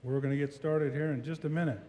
We're going to get started here in just a minute.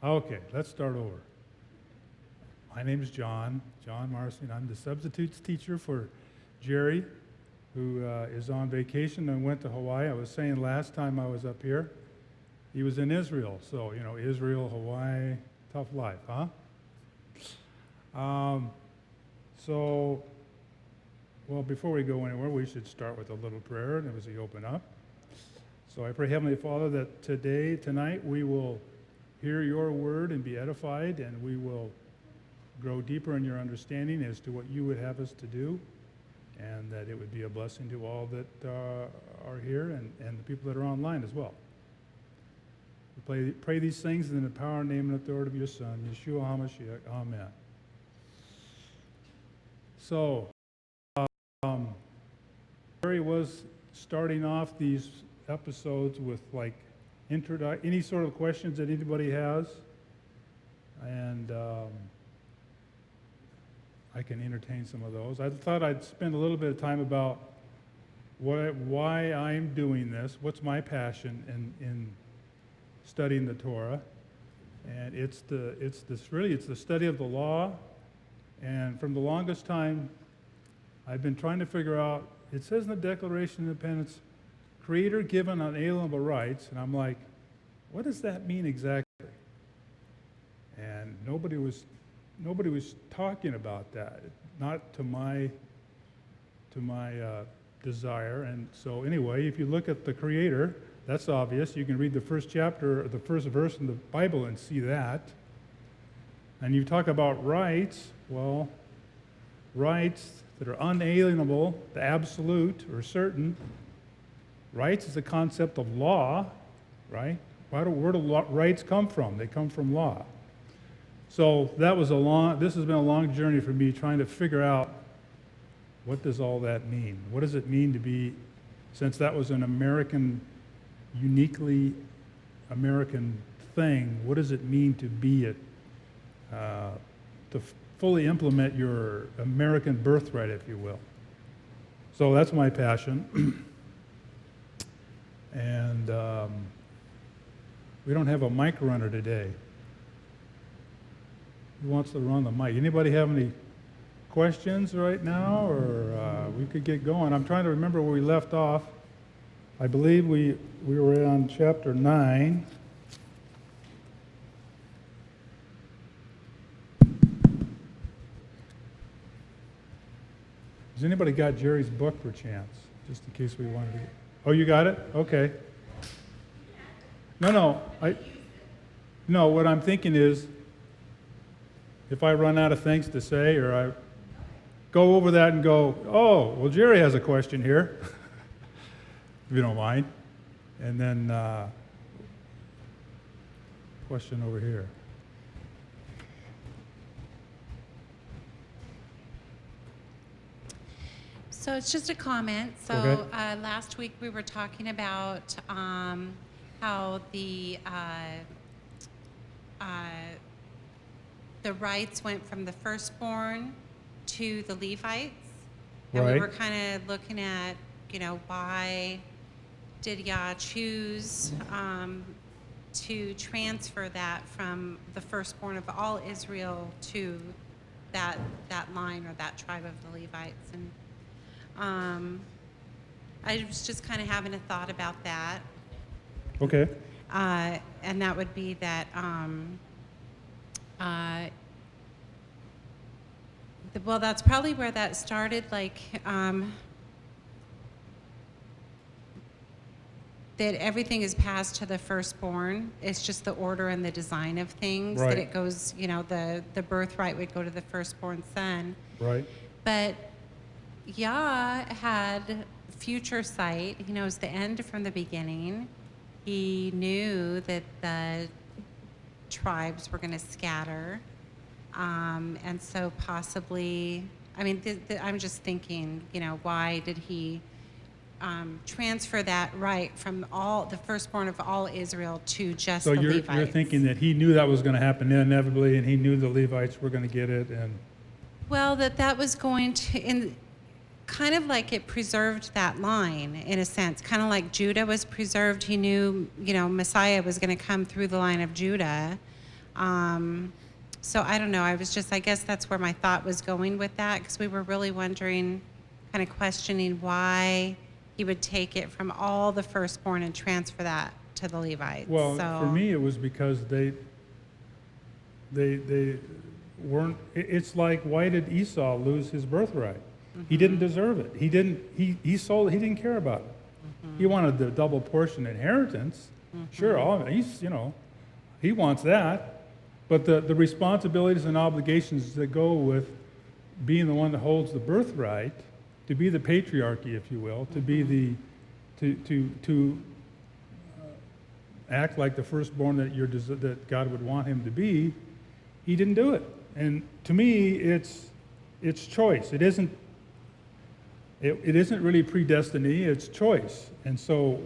Okay, let's start over. My name is John Marcy, I'm the substitutes teacher for Jerry, who is on vacation and went to Hawaii. I was saying last time I was up here, he was in Israel. So, Israel, Hawaii, tough life, huh? Well, before we go anywhere, we should start with a little prayer as we open up. So I pray, Heavenly Father, that tonight, we will hear your word and be edified, and we will grow deeper in your understanding as to what you would have us to do, and that it would be a blessing to all that are here and the people that are online as well. We pray these things in the power, name, and authority of your Son, Yeshua HaMashiach. Amen. So, Jerry was starting off these episodes with any sort of questions that anybody has, and I can entertain some of those. I thought I'd spend a little bit of time about why I'm doing this, what's my passion in studying the Torah, and it's the study of the law. And from the longest time, I've been trying to figure out. It says in the Declaration of Independence, Creator given unalienable rights, and I'm like, what does that mean exactly? And nobody was talking about that, not to my desire. And so anyway, if you look at the Creator, that's obvious. You can read the first chapter, or the first verse in the Bible and see that. And you talk about rights, well, rights that are unalienable, the absolute or certain. Rights is a concept of law, right? Where do rights come from? They come from law. So this has been a long journey for me trying to figure out what does all that mean? What does it mean to be, since that was an uniquely American thing, what does it mean to be it, to fully implement your American birthright, if you will? So that's my passion. And we don't have a mic runner today. Who wants to run the mic? Anybody have any questions right now, or we could get going? I'm trying to remember where we left off. I believe we were on chapter 9. Has anybody got Jerry's book per chance? Just in case we wanted to get... Oh, you got it? Okay. No, what I'm thinking is, if I run out of things to say, or I go over that and go, oh, well, Jerry has a question here, if you don't mind. And then, question over here. So it's just a comment. So Okay. Last week we were talking about how the rights went from the firstborn to the Levites. And Right. we were kind of looking at, why did Yah choose to transfer that from the firstborn of all Israel to that line or that tribe of the Levites. And I was just kind of having a thought about that. Okay. And that would be that well, that's probably where that started, that everything is passed to the firstborn. It's just the order and the design of things. Right. That it goes, the birthright would go to the firstborn son. Right. But Yah had future sight. He knows the end from the beginning. He knew that the tribes were going to scatter. And so possibly, I'm just thinking, why did he transfer that right from the firstborn of all Israel to just So the Levites? You're thinking that he knew that was going to happen inevitably, and he knew the Levites were going to get it, and... Well, that was going to, kind of like it preserved that line in a sense, kind of like Judah was preserved. He knew, Messiah was going to come through the line of Judah. So I don't know. I guess that's where my thought was going with that, because we were really wondering, kind of questioning why he would take it from all the firstborn and transfer that to the Levites. Well, So, for me, it was because they weren't. It's like, why did Esau lose his birthright? He didn't deserve it. He didn't. He sold. He didn't care about it. He wanted the double portion inheritance. Sure, he wants that. But the responsibilities and obligations that go with being the one that holds the birthright, to be the patriarchy, if you will, to be to act like the firstborn that God would want him to be, he didn't do it. And to me, it's choice. It isn't really predestiny. It's choice. And so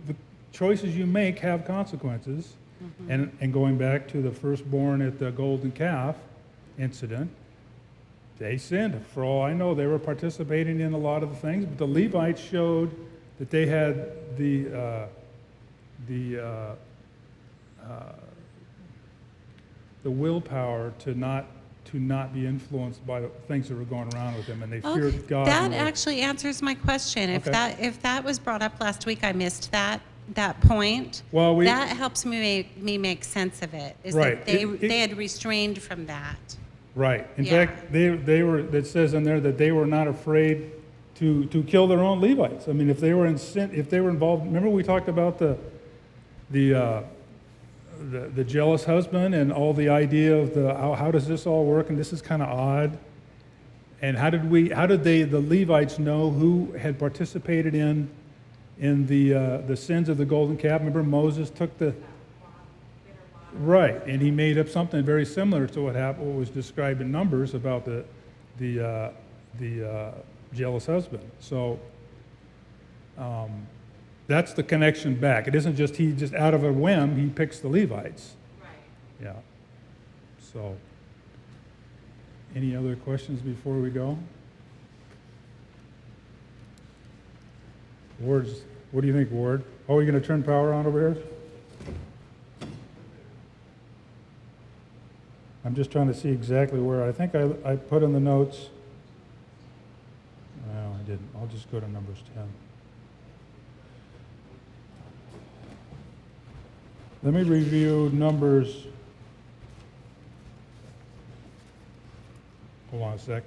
the choices you make have consequences. And going back to the firstborn at the golden calf incident, they sinned. For all I know, they were participating in a lot of the things, but the Levites showed that they had the willpower to not be influenced by the things that were going around with them, and they feared God. That actually answers my question. Okay. If that was brought up last week, I missed that point. Well, that helps me make sense of it. Is right. that they had restrained from that. Right. In fact, they were. It says in there that they were not afraid to kill their own Levites. I mean, if they were in sin, if they were involved. Remember, we talked about the jealous husband and all the idea of how does this all work, and this is kind of odd. And how did the Levites know who had participated in the sins of the golden calf? Remember, Moses took right, and he made up something very similar to what was described in Numbers about the jealous husband. So that's the connection back. It isn't he just out of a whim he picks the Levites. Right. Yeah. So, any other questions before we go? What do you think, Ward? Oh, are you going to turn power on over here? I'm just trying to see exactly where. I think I put in the notes. No, I didn't. I'll just go to Numbers 10. Let me review Numbers. Hold on a sec.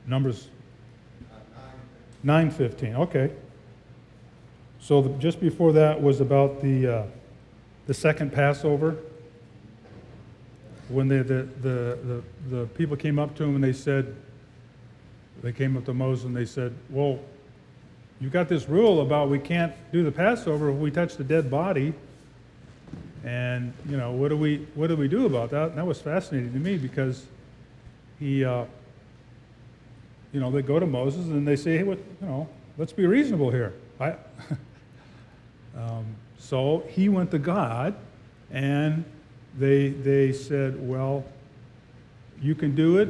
Numbers 9:15. Okay. So just before that was about the second Passover, when the people came up to him and they came up to Moses and they said, "Well, you got this rule about we can't do the Passover if we touch the dead body, and what do we do about that?" And that was fascinating to me because he. They go to Moses and they say, "Hey, let's be reasonable here." So he went to God, and they said, "Well, you can do it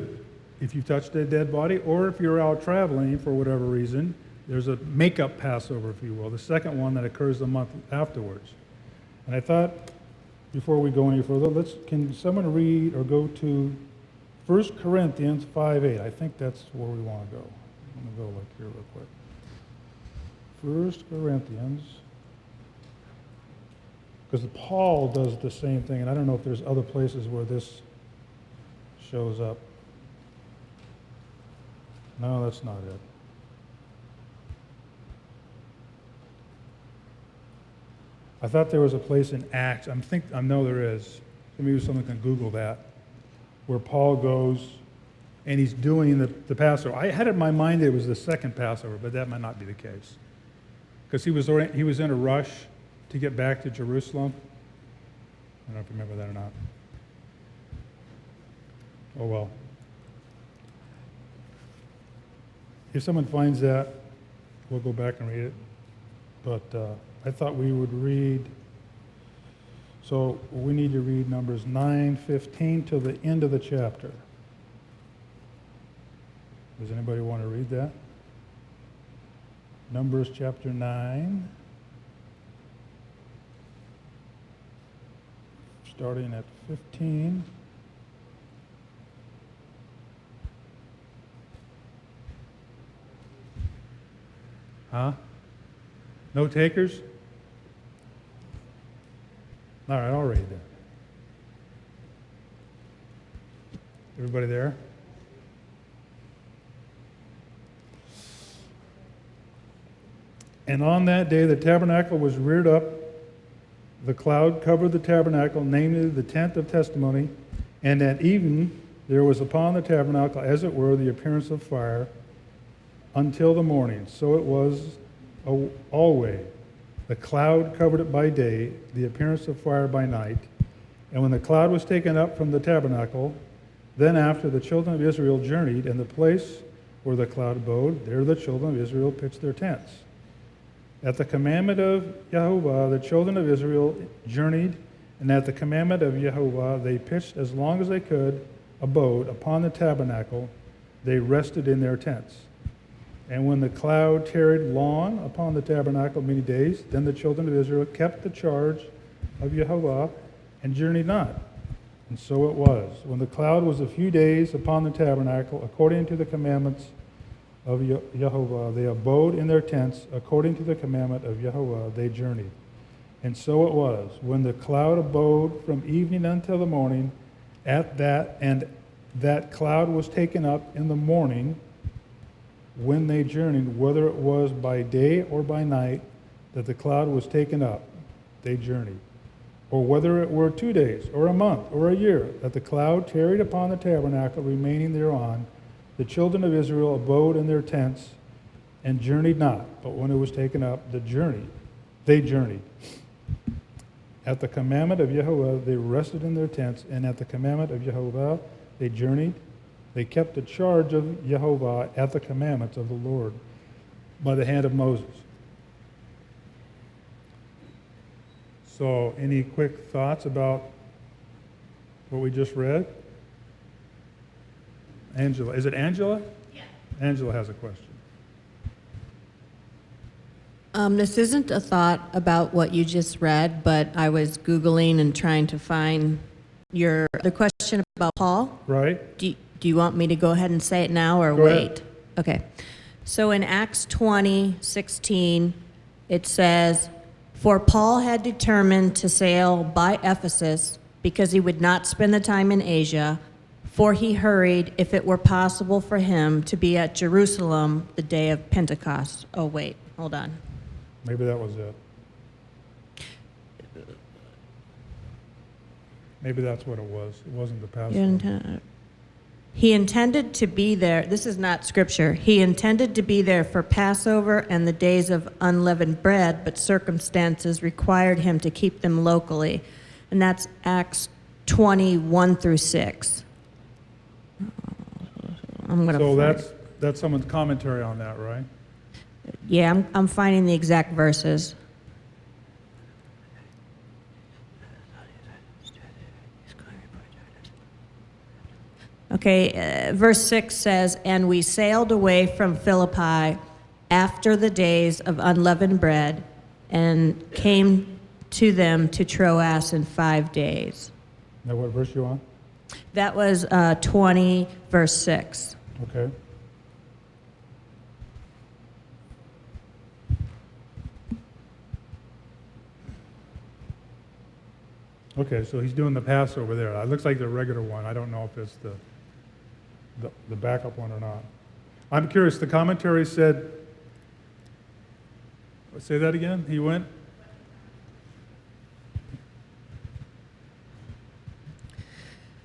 if you touched a dead body, or if you're out traveling for whatever reason. There's a make-up Passover, if you will, the second one that occurs the month afterwards." And I thought, before we go any further, can someone read or go to 1 Corinthians 5:8. I think that's where we want to go. I'm going to go here real quick. 1 Corinthians, because Paul does the same thing, and I don't know if there's other places where this shows up. No, that's not it. I thought there was a place in Acts. I know there is. Maybe someone can Google that, where Paul goes and he's doing the Passover. I had it in my mind that it was the second Passover, but that might not be the case. Because he was in a rush to get back to Jerusalem. I don't know if you remember that or not. Oh well. If someone finds that, we'll go back and read it. But I thought we would read So we need to read Numbers 9:15 till the end of the chapter. Does anybody want to read that? Numbers chapter 9, starting at 15. Huh? No takers? All right, I'll read that. Everybody there? And on that day the tabernacle was reared up. The cloud covered the tabernacle, namely the tent of testimony. And at even there was upon the tabernacle, as it were, the appearance of fire until the morning. So it was always. The cloud covered it by day, the appearance of fire by night. And when the cloud was taken up from the tabernacle, then after the children of Israel journeyed, and the place where the cloud abode, there the children of Israel pitched their tents. At the commandment of Yehovah, the children of Israel journeyed, and at the commandment of Yehovah, they pitched as long as they could, abode upon the tabernacle. They rested in their tents. And when the cloud tarried long upon the tabernacle many days, then the children of Israel kept the charge of Yehovah and journeyed not. And so it was. When the cloud was a few days upon the tabernacle, according to the commandments of Yehovah, they abode in their tents. According to the commandment of Yehovah, they journeyed. And so it was. When the cloud abode from evening until the morning, and that cloud was taken up in the morning, when they journeyed, whether it was by day or by night, that the cloud was taken up, they journeyed. Or whether it were 2 days, or a month, or a year, that the cloud tarried upon the tabernacle, remaining thereon, the children of Israel abode in their tents and journeyed not. But when it was taken up, they journeyed. At the commandment of Yehovah, they rested in their tents, and at the commandment of Yehovah, they journeyed. They kept the charge of Yehovah at the commandments of the Lord by the hand of Moses. So, any quick thoughts about what we just read? Angela. Is it Angela? Yeah. Angela has a question. This isn't a thought about what you just read, but I was Googling and trying to find your other question about Paul. Right. Do you want me to go ahead and say it now or Go wait? ahead. Okay. So in Acts 20:16, it says, "For Paul had determined to sail by Ephesus because he would not spend the time in Asia, for he hurried, if it were possible for him, to be at Jerusalem the day of Pentecost." Oh, wait, hold on. Maybe that was it. Maybe that's what it was. It wasn't the Passover. He intended to be there. This is not scripture. He intended to be there for Passover and the days of unleavened bread, but circumstances required him to keep them locally. And that's Acts 20:1-6. So that's someone's commentary on that, right? Yeah, I'm finding the exact verses. Okay, verse 6 says, "And we sailed away from Philippi after the days of unleavened bread and came to them to Troas in 5 days." Now, what verse you on? That was 20, verse 6. Okay. Okay, so he's doing the Passover there. It looks like the regular one. I don't know if it's the backup one or not. I'm curious, the commentary said, say that again? He went?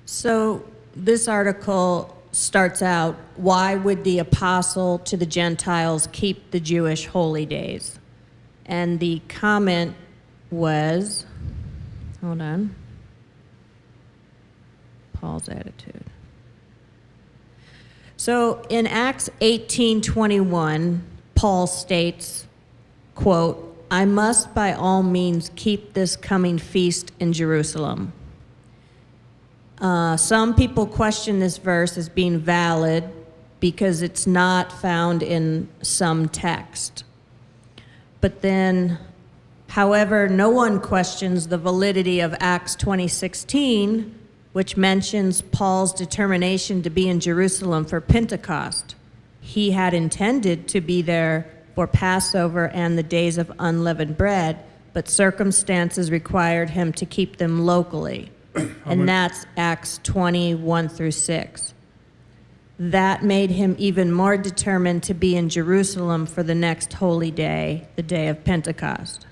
So this article starts out, why would the apostle to the Gentiles keep the Jewish holy days? And the comment was, hold on, Paul's attitude. So in Acts 18:21, Paul states, quote, I must by all means keep this coming feast in Jerusalem. Some people question this verse as being valid because it's not found in some text. But then, however, no one questions the validity of Acts 20:16, which mentions Paul's determination to be in Jerusalem for Pentecost. He had intended to be there for Passover and the days of unleavened bread, but circumstances required him to keep them locally. And that's Acts 20:1-6. That made him even more determined to be in Jerusalem for the next holy day, the day of Pentecost.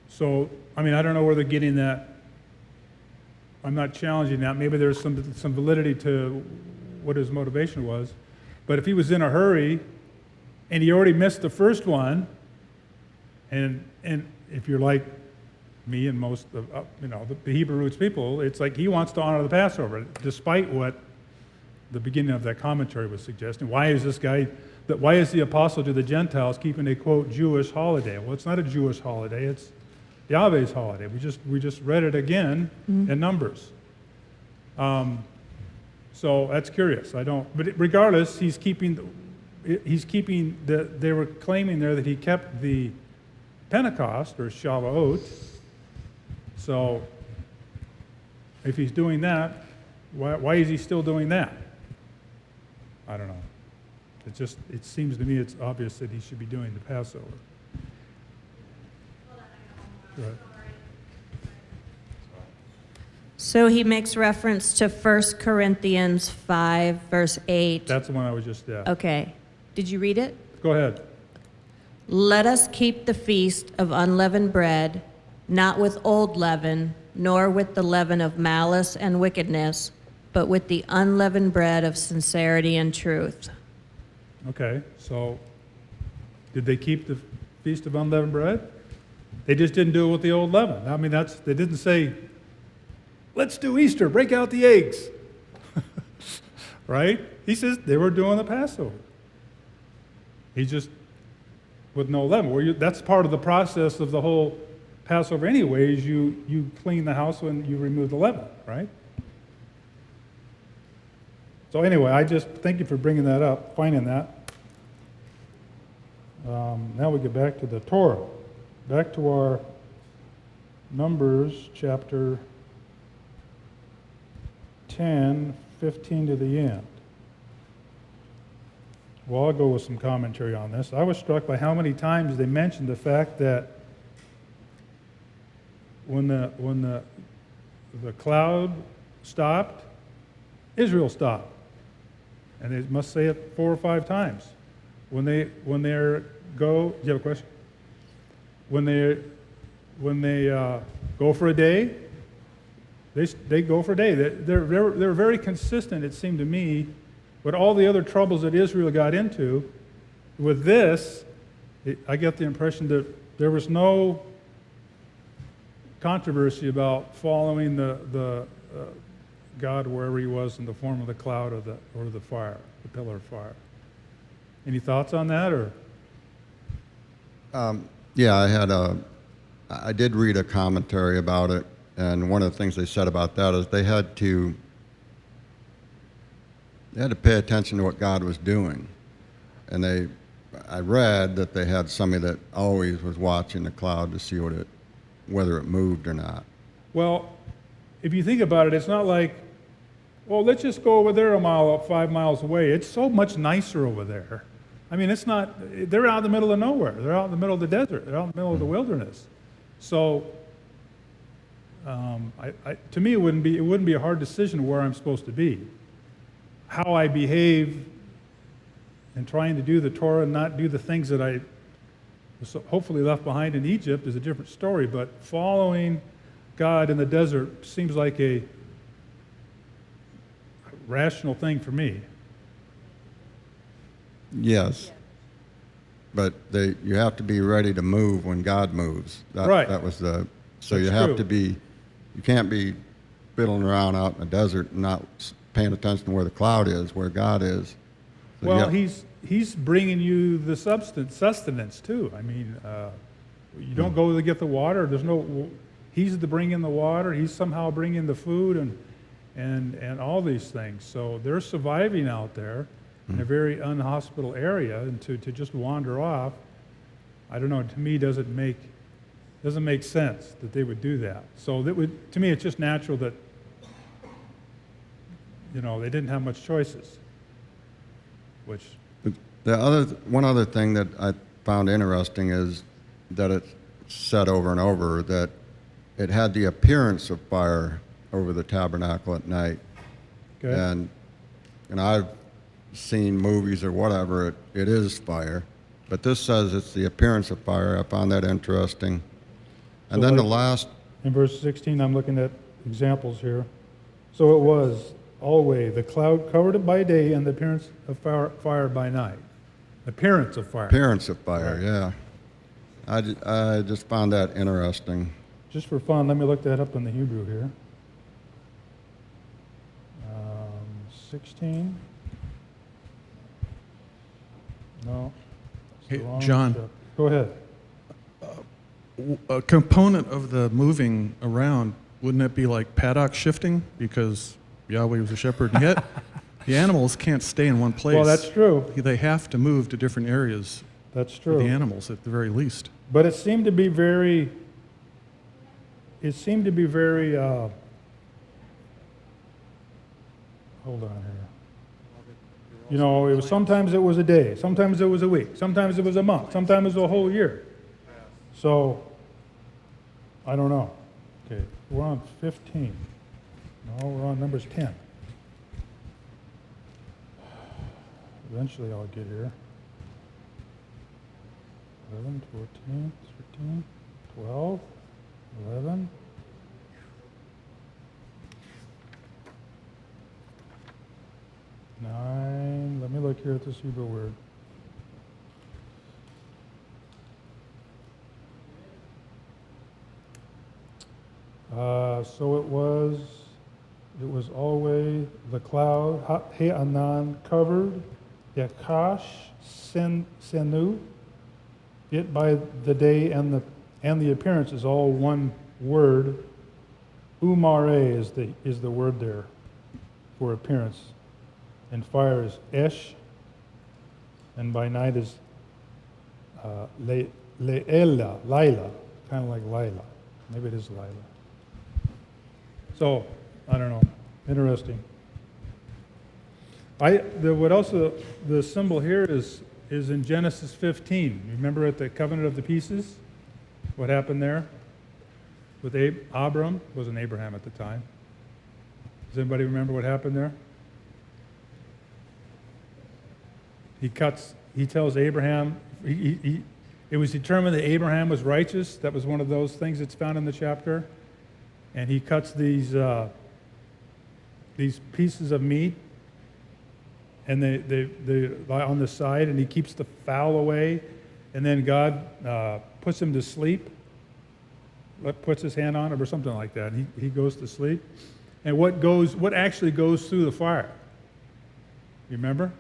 So, I mean, I don't know where they're getting that. I'm not challenging that. Maybe there's some validity to what his motivation was. But if he was in a hurry and he already missed the first one, and if you're like me and most of the Hebrew roots people, it's like he wants to honor the Passover, despite what the beginning of that commentary was suggesting. Why is the apostle to the Gentiles keeping a, quote, Jewish holiday? Well, it's not a Jewish holiday, it's Yahweh's holiday. We just read it again in Numbers. So that's curious. But regardless, they were claiming there that he kept the Pentecost, or Shavuot. So if he's doing that, why is he still doing that? I don't know. It seems to me it's obvious that he should be doing the Passover. Go ahead. So he makes reference to 1 Corinthians 5, verse 8. That's the one I was just at. Okay. Did you read it? Go ahead. Let us keep the feast of unleavened bread, not with old leaven, nor with the leaven of malice and wickedness, but with the unleavened bread of sincerity and truth. Okay, so did they keep the Feast of Unleavened Bread? They just didn't do it with the old leaven. I mean, they didn't say, let's do Easter, break out the eggs. Right? He says they were doing the Passover. He just, with no leaven. That's part of the process of the whole Passover anyways. You clean the house when you remove the leaven, right? So anyway, I just thank you for bringing that up, finding that. Now we get back to the Torah. Back to our Numbers chapter 10, 15 to the end. Well, I'll go with some commentary on this. I was struck by how many times they mentioned the fact that when the cloud stopped, Israel stopped. And they must say it 4 or 5 times. When they go, do you have a question? When they go for a day, they go for a day. They're very consistent, it seemed to me, with all the other troubles that Israel got into. With this, I get the impression that there was no controversy about following the God wherever he was in the form of the cloud or the fire, the pillar of fire. Any thoughts on that, or? Yeah, I did read a commentary about it, and one of the things they said about that is they had to pay attention to what God was doing. And I read that they had somebody that always was watching the cloud to see whether it moved or not. Well, if you think about it, it's not like, well, let's just go over there 5 miles away. It's so much nicer over there. I mean, it's not, they're out in the middle of nowhere. They're out in the middle of the desert. They're out in the middle of the wilderness. So, to me, it wouldn't be a hard decision where I'm supposed to be. How I behave in trying to do the Torah and not do the things that I was hopefully left behind in Egypt is a different story, but following God in the desert seems like a rational thing for me. Yes. But you have to be ready to move when God moves. Right. That was so That's you have true. to be, you can't be fiddling around out in the desert and not paying attention to where the cloud is, where God is. So Well, he's bringing you the sustenance too. I mean, You don't go to get the water. There's no. He's to bring in the water. He's somehow bringing the food and all these things. So they're surviving out there in a very unhospitable area, and to just wander off, I don't know. To me, doesn't make sense that they would do that. So to me, it's just natural that they didn't have much choices. Which One other thing that I found interesting is that it's said over and over that it had the appearance of fire over the tabernacle at night. okay. And I've seen movies or whatever, it is fire. But this says it's the appearance of fire. I found that interesting. And So then the like- last, In verse 16, I'm looking at examples here. So it was always the cloud covered it by day and the appearance of fire by night. Appearance of fire. appearance of fire, Right. yeah. I just found that interesting. Just for fun, let me look that up in the Hebrew here. 16. No. it's the Hey, wrong John. chapter. Go ahead. A component of the moving around, wouldn't it be like paddock shifting? Because Yahweh was a shepherd, and yet the animals can't stay in one place. Well, that's true. They have to move to different areas That's for the true. animals at the very least. But it seemed to be very, hold on here. It was sometimes it was a day, sometimes it was a week, sometimes it was a month, sometimes it was a whole year. So, I don't know. Okay, we're on 15. No, we're on Numbers 10. Eventually I'll get here. 11, 14, 13, 12, 11. Nine. Let me look here at this Hebrew word. So it was always the cloud, He-Anan covered, Yakash, Senu. It by the day and the appearance is all one word. Umare is the word there for appearance. And fire is Esh, and by night is Le'ela, Lila, kind of like Lila. Maybe it is Lila. So, I don't know. Interesting. What else the symbol here is in Genesis 15. Remember at the covenant of the pieces? What happened there? With Abram, wasn't Abraham at the time. Does anybody remember what happened there? He tells Abraham, it was determined that Abraham was righteous. That was one of those things that's found in the chapter. And he cuts these pieces of meat, and they lie on the side, and he keeps the fowl away. And then God puts him to sleep, puts his hand on him or something like that. And he goes to sleep. And what actually goes through the fire? You remember?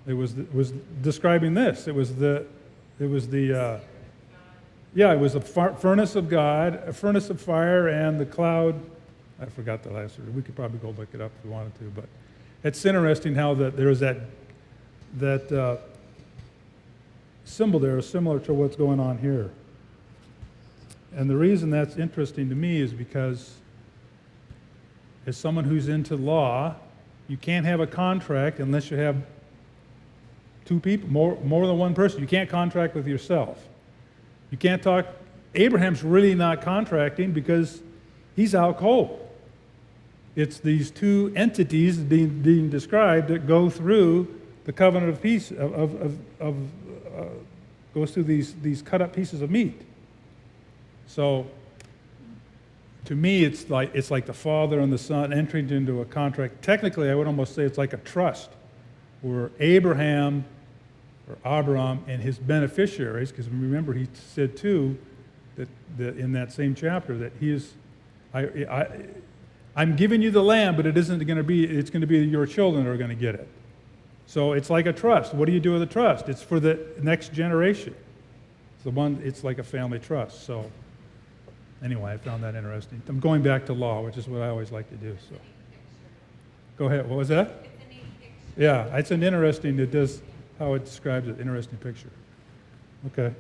It was describing this. It was the furnace of God, a furnace of fire, and the cloud. I forgot the last word. We could probably go look it up if we wanted to, but it's interesting how there is that symbol there is similar to what's going on here. And the reason that's interesting to me is because as someone who's into law, you can't have a contract unless you have two people, more than one person. You can't contract with yourself. You can't talk. Abraham's really not contracting because he's out cold. It's these two entities being described that go through the covenant of peace, goes through these cut up pieces of meat. So, to me, it's like the father and the son entering into a contract. Technically, I would almost say it's like a trust, where Abraham or Abram and his beneficiaries, because remember he said too that in that same chapter that he is, I'm giving you the land, but it's going to be your children that are going to get it. So it's like a trust. What do you do with a trust? It's for the next generation. It's like a family trust. So anyway, I found that interesting. I'm going back to law, which is what I always like to do. So go ahead. What was that? Yeah, it's an interesting. It does how it describes it. Interesting picture. Okay.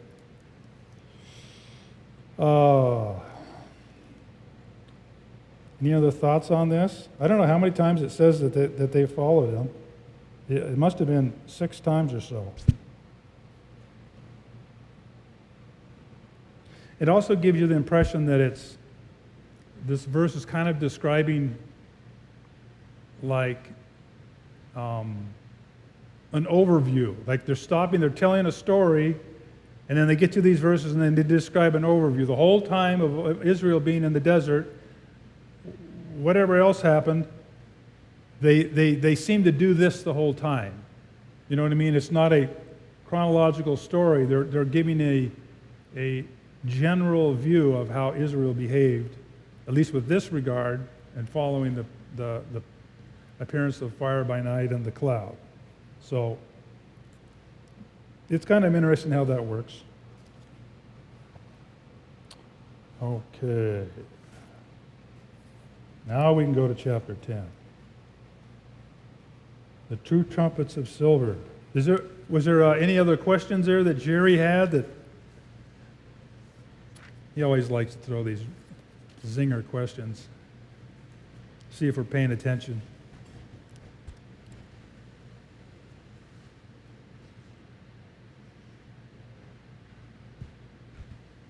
Any other thoughts on this? I don't know how many times it says that they followed him. It must have been 6 times or so. It also gives you the impression that this verse is kind of describing like an overview. Like they're stopping, they're telling a story, and then they get to these verses and then they describe an overview. The whole time of Israel being in the desert, whatever else happened, they seem to do this the whole time. You know what I mean? It's not a chronological story. They're giving a general view of how Israel behaved, at least with this regard, and following the appearance of fire by night and the cloud. So it's kind of interesting how that works. Okay. Now we can go to chapter 10. The two trumpets of silver. Was there any other questions there that Jerry had? That he always likes to throw these zinger questions. See if we're paying attention.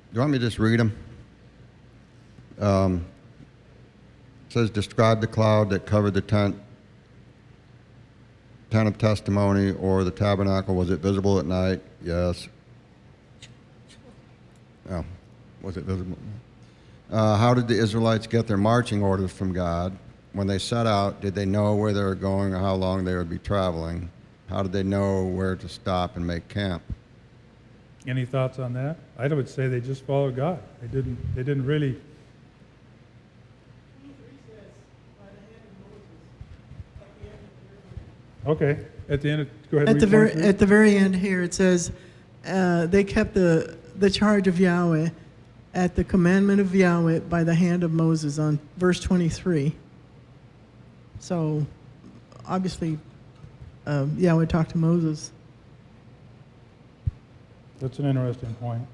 Do you want me to just read them? It says, describe the cloud that covered the tent of testimony or the tabernacle. Was it visible at night? Yes. Oh, was it visible? How did the Israelites get their marching orders from God? When they set out, did they know where they were going or how long they would be traveling? How did they know where to stop and make camp? Any thoughts on that? I would say they just followed God. They didn't really. Okay. At the end, go ahead. At the read 23. at the very end here, it says they kept the charge of Yahweh at the commandment of Yahweh by the hand of Moses on verse 23. So obviously Yahweh talked to Moses. That's an interesting point.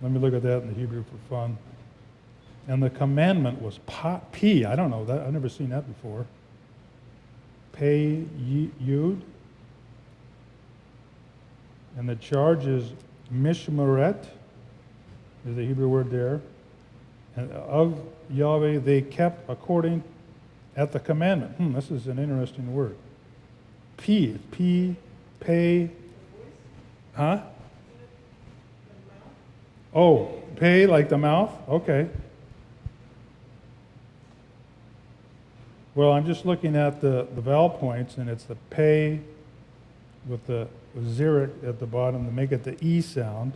Let me look at that in the Hebrew for fun. And the commandment was P. I don't know that. I've never seen that before. Pei Yud. And the charge is Mishmeret, is the Hebrew word there. And of Yahweh they kept according at the commandment. This is an interesting word. P, pay. Huh? Oh, pay like the mouth? Okay. Well, I'm just looking at the vowel points, and it's the pay with the xeric at the bottom to make it the E sound.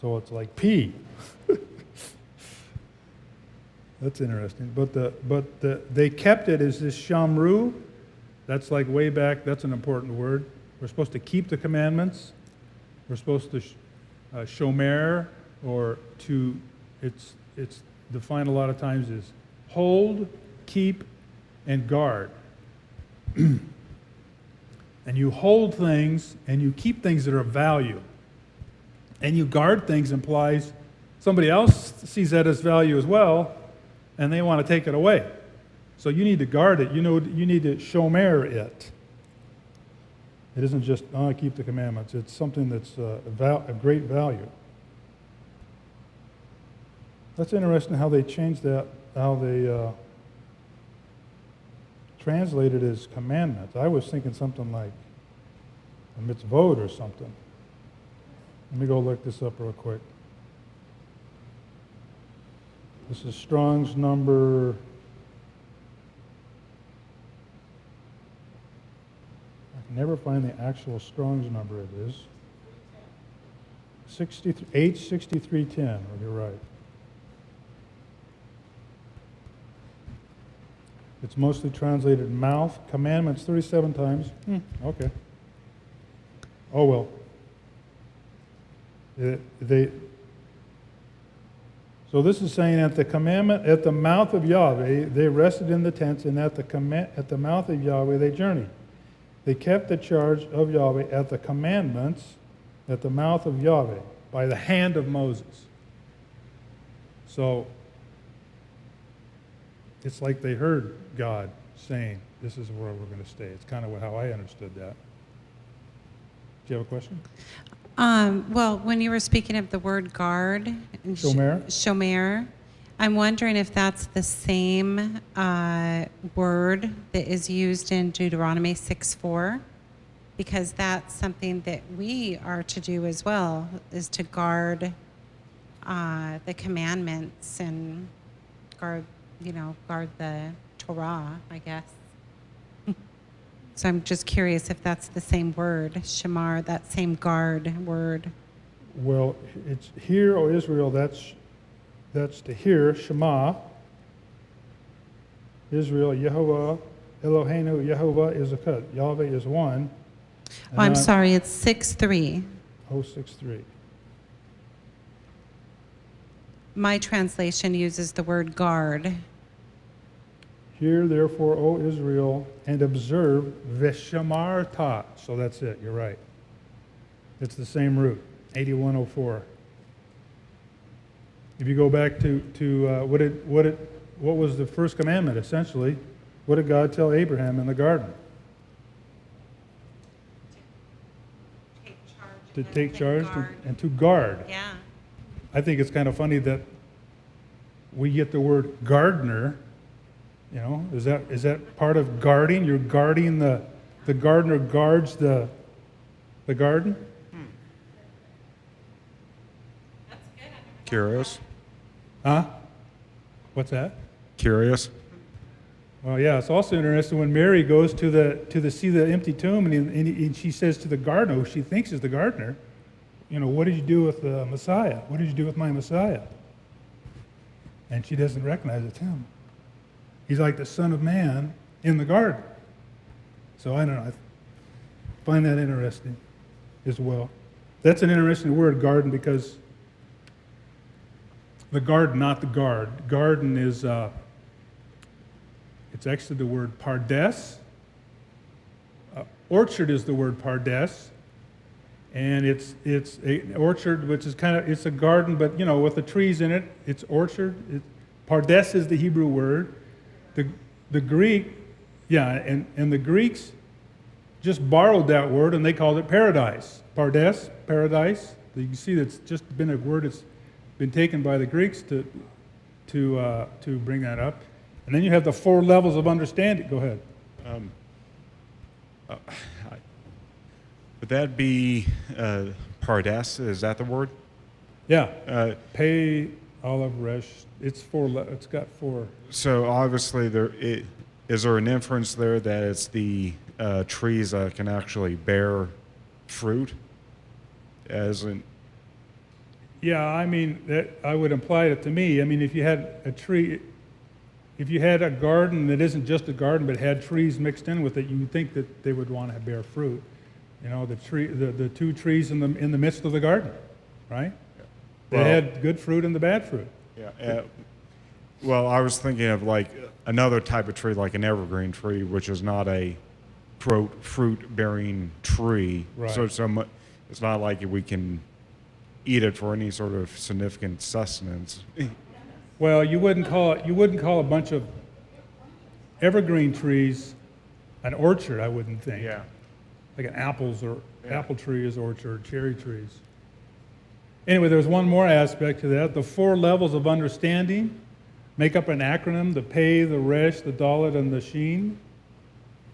So it's like P. That's interesting. But they kept it as this shamru. That's like way back. That's an important word. We're supposed to keep the commandments. We're supposed to shomer, or to, it's defined a lot of times as hold, keep, and guard. And you hold things and you keep things that are of value. And you guard things implies somebody else sees that as value as well, and they want to take it away. So you need to guard it. You need to shomer it. It isn't just, keep the commandments. It's something that's a great value. That's interesting how they changed that, how they translated it as commandments. I was thinking something like a mitzvot or something. Let me go look this up real quick. This is Strong's number. I can never find the actual Strong's number. It is H6310. Oh, you're right. It's mostly translated mouth. Commandments 37 times. Okay. Oh well. So this is saying at the commandment, at the mouth of Yahweh, they rested in the tents, and at the mouth of Yahweh they journeyed. They kept the charge of Yahweh at the commandments, at the mouth of Yahweh, by the hand of Moses. So it's like they heard God saying, this is where we're going to stay. It's kind of how I understood that. Do you have a question? Well, when you were speaking of the word guard, and Shomer? shomer, I'm wondering if that's the same word that is used in Deuteronomy 6:4, because that's something that we are to do as well, is to guard the commandments and guard the Torah, I guess. So I'm just curious if that's the same word, shamar, that same guard word. Well, it's hear, O Israel, that's to hear, Shema. Israel, Yehovah, Eloheinu, Yehovah is Echad. Yahweh is one. Oh, I'm sorry, it's 6:3. 063. My translation uses the word guard. Hear therefore, O Israel, and observe Veshamarta. So that's it, you're right. It's the same root, 8104. If you go back to what was the first commandment, essentially? What did God tell Abraham in the garden? To take charge and to guard. Yeah. I think it's kind of funny that we get the word gardener. You know, is that part of guarding? You're guarding the gardener guards the garden. Curious. Huh? What's that? Curious. Well, yeah. It's also interesting when Mary goes to see the empty tomb, and she says to the gardener, who she thinks is the gardener, you know, what did you do with the Messiah? What did you do with my Messiah? And she doesn't recognize it's him. He's like the Son of Man in the garden. So I don't know. I find that interesting as well. That's an interesting word, garden, because the garden, not the guard. Garden is, it's actually the word pardes. Orchard is the word pardes. And it's an orchard, which is it's a garden, but, you know, with the trees in it, it's orchard. Pardes is the Hebrew word. The Greek, and the Greeks just borrowed that word and they called it paradise. Pardes, paradise. You can see that's just been a word that's been taken by the Greeks to bring that up. And then you have the 4 levels of understanding. Go ahead. Would that be Pardes? Is that the word? Yeah. Pay, olive, resh. It's got 4. So obviously, is there an inference there that it's the trees that can actually bear fruit? Yeah, I mean, I would imply it to me. I mean, if you had a tree, if you had a garden that isn't just a garden but had trees mixed in with it, you would think that they would want to bear fruit. You know, the 2 trees in the midst of the garden, right? They had good fruit and the bad fruit. Yeah. Well, I was thinking of like another type of tree, like an evergreen tree, which is not a quote fruit-bearing tree. Right. So it's not like we can eat it for any sort of significant sustenance. Well, you wouldn't call a bunch of evergreen trees an orchard, I wouldn't think. Yeah. Like an apple tree is orchard, cherry trees. Anyway, there's one more aspect to that. The 4 levels of understanding make up an acronym: the pay, the resh, the dalet, and the sheen.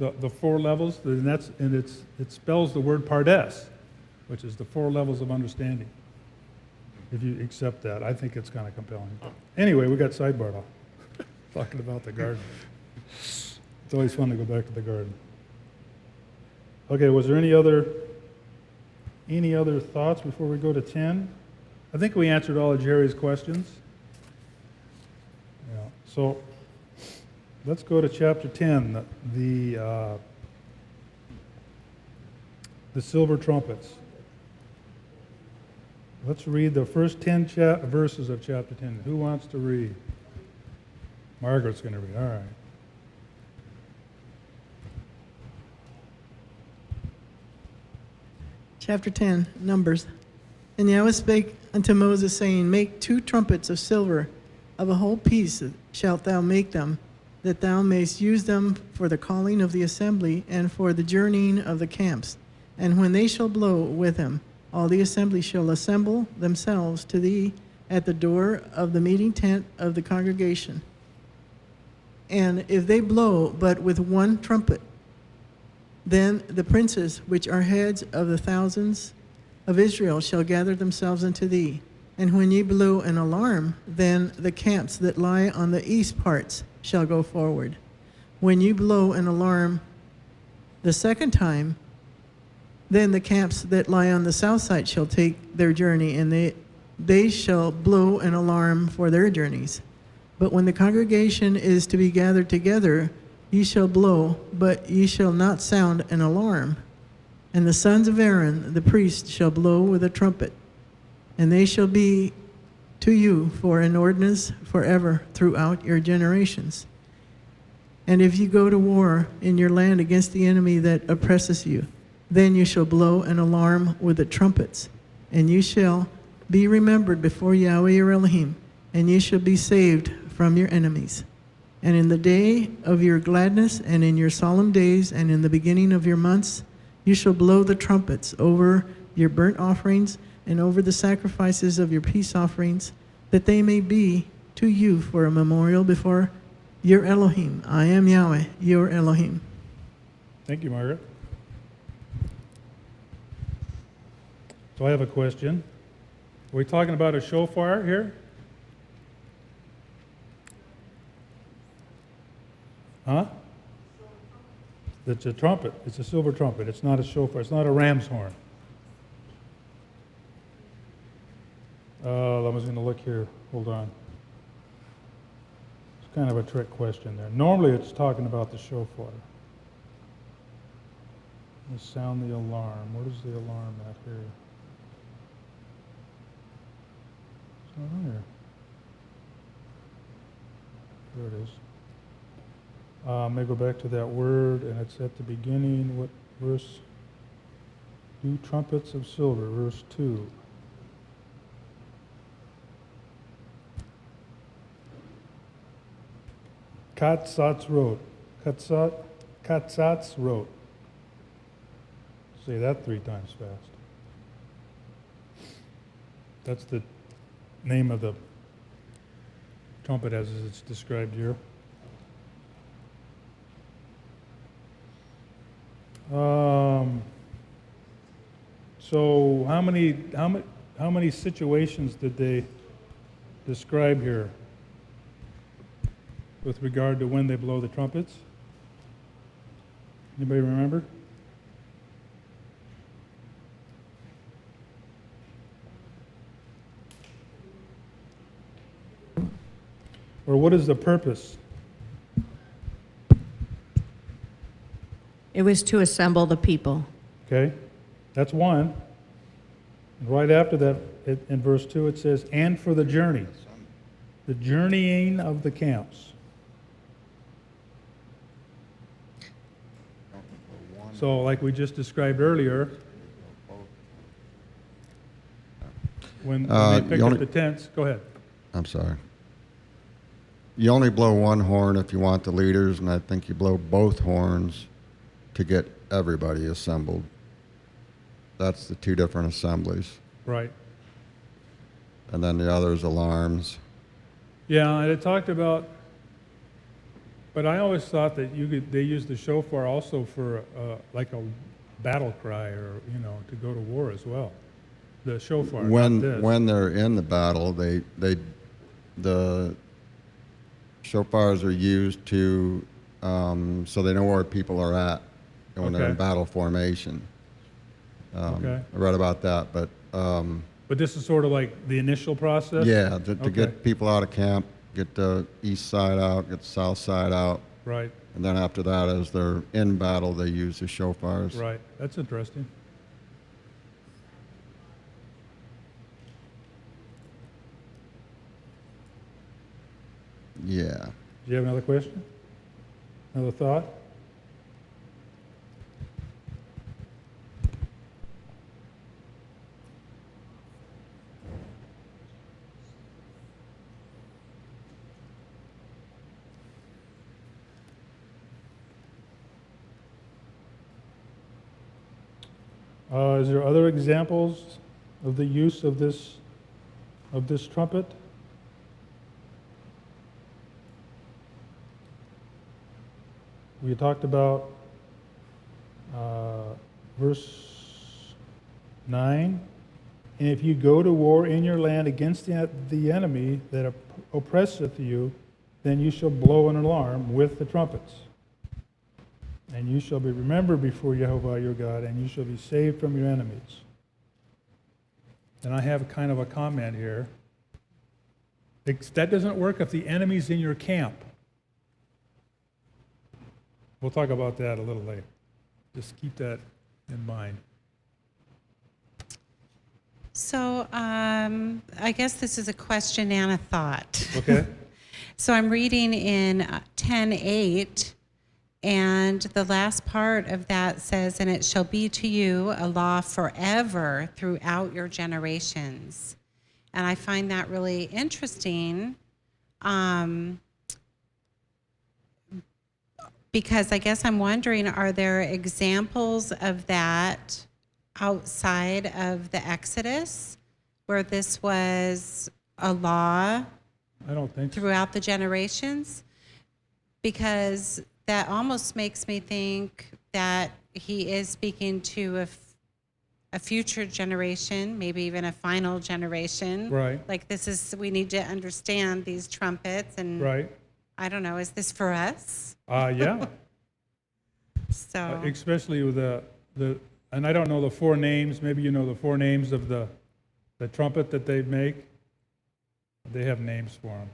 The 4 levels, and it spells the word pardes, which is the 4 levels of understanding. If you accept that, I think it's kind of compelling. Anyway, we got sidebarred off talking about the garden. It's always fun to go back to the garden. Okay, was there any other thoughts before we go to 10? I think we answered all of Jerry's questions. Yeah. So let's go to chapter 10, the silver trumpets. Let's read the first 10 verses of chapter 10. Who wants to read? Margaret's going to read. All right. Chapter 10, Numbers. And Yahweh spake unto Moses, saying, Make 2 trumpets of silver, of a whole piece shalt thou make them, that thou mayst use them for the calling of the assembly, and for the journeying of the camps. And when they shall blow with them, all the assembly shall assemble themselves to thee at the door of the meeting tent of the congregation. And if they blow but with 1 trumpet, then the princes which are heads of the thousands of Israel shall gather themselves unto thee. And when ye blow an alarm, then the camps that lie on the east parts shall go forward. When ye blow an alarm the second time, then the camps that lie on the south side shall take their journey, and they shall blow an alarm for their journeys. But when the congregation is to be gathered together, ye shall blow, but ye shall not sound an alarm. And the sons of Aaron, the priest, shall blow with a trumpet, and they shall be to you for an ordinance forever throughout your generations. And if you go to war in your land against the enemy that oppresses you, then you shall blow an alarm with the trumpets, and you shall be remembered before Yahweh your Elohim, and you shall be saved from your enemies. And in the day of your gladness, and in your solemn days, and in the beginning of your months, you shall blow the trumpets over your burnt offerings and over the sacrifices of your peace offerings, that they may be to you for a memorial before your Elohim. I am Yahweh, your Elohim. Thank you, Margaret. So I have a question. Are we talking about a shofar here? Huh? It's a trumpet. It's a silver trumpet. It's not a shofar. It's not a ram's horn. I was going to look here. Hold on. It's kind of a trick question there. Normally it's talking about the shofar. Let's sound the alarm. What is the alarm at here? It's not on here. There it is. Let me go back to that word, and it's at the beginning. What verse? 2 trumpets of silver, verse 2. Katzatz wrote. Katzatz wrote. Say that 3 times fast. That's the name of the trumpet as it's described here. So how many situations did they describe here with regard to when they blow the trumpets? Anybody remember? Or what is the purpose? It was to assemble the people. Okay, that's one. And right after that, in verse 2, it says, and for the journey, the journeying of the camps. So like we just described earlier, when they pick up the tents, go ahead. I'm sorry. You only blow one horn if you want the leaders, and I think you blow both horns to get everybody assembled. That's the 2 different assemblies. Right. And then the other's alarms. Yeah, and it talked about, but I always thought that they used the shofar also for like a battle cry, or to go to war as well. The shofar. When they're in the battle, the shofars are used to so they know where people are at when they're in battle formation. I read about that, but this is sort of like the initial process? Yeah, to get people out of camp, get the east side out, get the south side out. Right. And then after that, as they're in battle, they use the shofars. Right. That's interesting. Yeah. Do you have another question? Another thought? Is there other examples of the use of this trumpet? We talked about verse 9. And if you go to war in your land against the enemy that oppresseth you, then you shall blow an alarm with the trumpets. And you shall be remembered before Jehovah your God, and you shall be saved from your enemies. And I have kind of a comment here. That doesn't work if the enemy's in your camp. We'll talk about that a little later. Just keep that in mind. So I guess this is a question and a thought. Okay? So I'm reading in 10:8, and the last part of that says, "And it shall be to you a law forever throughout your generations." And I find that really interesting, because I guess I'm wondering, are there examples of that outside of the Exodus where this was a law I don't think so. throughout the generations? Because that almost makes me think that he is speaking to a future generation, maybe even a final generation. Right. Like we need to understand these trumpets, and Right. I don't know, is this for us? Yeah. So, Especially with the, and I don't know the four names, maybe you know the four names of the trumpet that they make. They have names for them.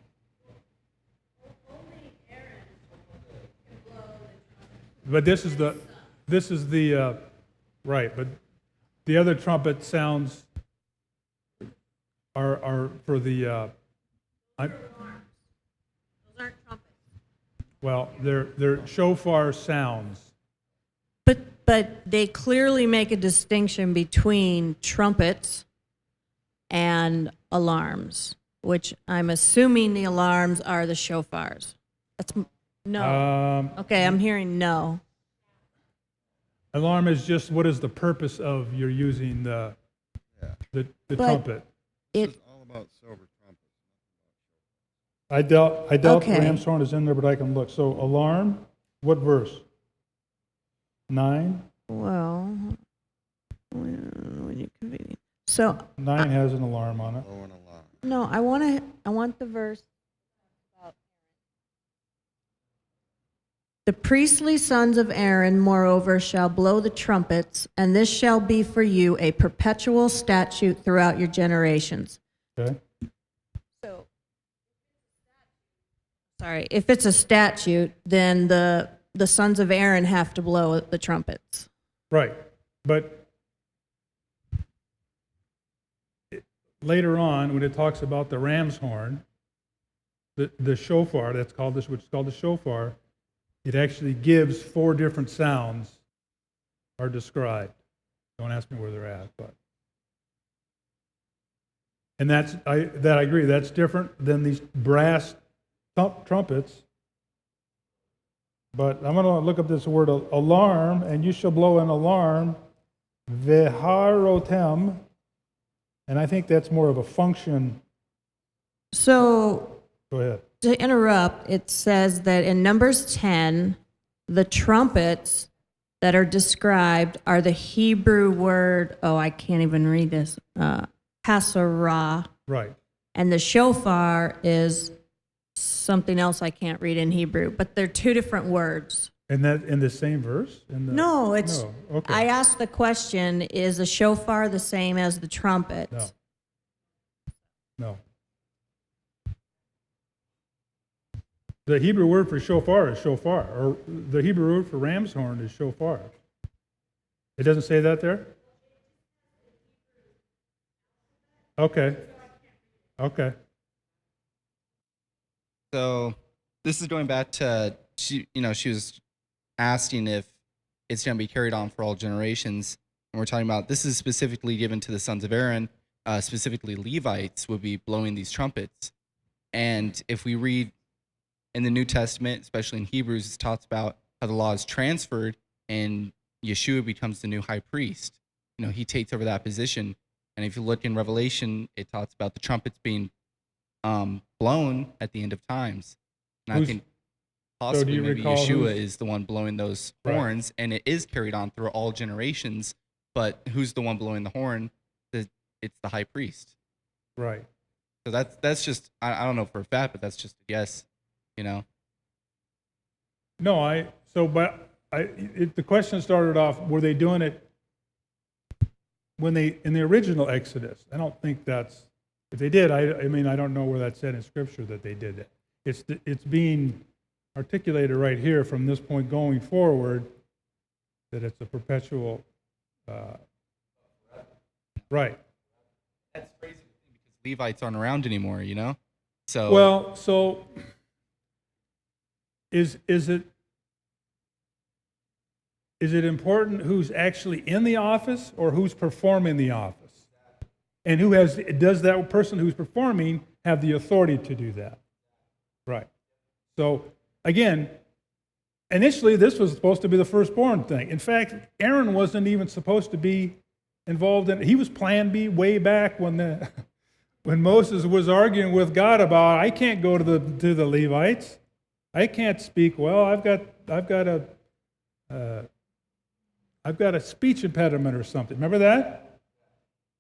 But this is the, right, but the other trumpet sounds are for the, Those aren't trumpets. well, they're shofar sounds. But they clearly make a distinction between trumpets and alarms, which I'm assuming the alarms are the shofars. No. Okay, I'm hearing no. Alarm is just what is the purpose of your using the But trumpet. It This is all about silver trumpets. I doubt Okay. ram's horn is in there, but I can look. So alarm, what verse? 9? well, when you convene. So 9 has an alarm on it. Blow an alarm. no, I want the verse. The priestly sons of Aaron, moreover, shall blow the trumpets, and this shall be for you a perpetual statute throughout your generations. Okay? So, sorry, if it's a statute, then the sons of Aaron have to blow the trumpets. Right. But later on, when it talks about the ram's horn, the shofar, which is called the shofar, it actually gives 4 different sounds are described. Don't ask me where they're at, but. And I agree, that's different than these brass trumpets. But I'm going to look up this word alarm, and you shall blow an alarm, veharotem, and I think that's more of a function. So, Go ahead. to interrupt, it says that in Numbers 10, the trumpets that are described are the Hebrew word, I can't even read this, hasarah, Right. and the shofar is something else I can't read in Hebrew, but they're 2 different words. And that in the same verse? No, it's, No, okay. I asked the question, is a shofar the same as the trumpet? No. No. The Hebrew word for shofar is shofar, or the Hebrew word for ram's horn is shofar. It doesn't say that there? Okay. Okay. So this is going back to she was asking if it's going to be carried on for all generations, and we're talking about this is specifically given to the sons of Aaron, specifically Levites would be blowing these trumpets. And if we read in the New Testament, especially in Hebrews, it talks about how the law is transferred and Yeshua becomes the new high priest. He takes over that position. And if you look in Revelation, it talks about the trumpets being blown at the end of times. And I think possibly do you maybe recall Yeshua is the one blowing those Right. horns, and it is carried on through all generations. But who's the one blowing the horn? It's the high priest. Right. So that's just I don't know for a fact, but that's just a guess. No, the question started off, were they doing it when they, in the original Exodus? I don't think that's, if they did, I mean, I don't know where that's said in Scripture that they did that. It's being articulated right here from this point going forward, that it's a perpetual, right. That's crazy because Levites aren't around anymore. So Well, so is it important who's actually in the office or who's performing the office? And does that person who's performing have the authority to do that? Right. So again, initially this was supposed to be the firstborn thing. In fact, Aaron wasn't even supposed to be involved in it. He was plan B way back when Moses was arguing with God about, I can't go to the Levites. I can't speak well. I've got a speech impediment or something. Remember that?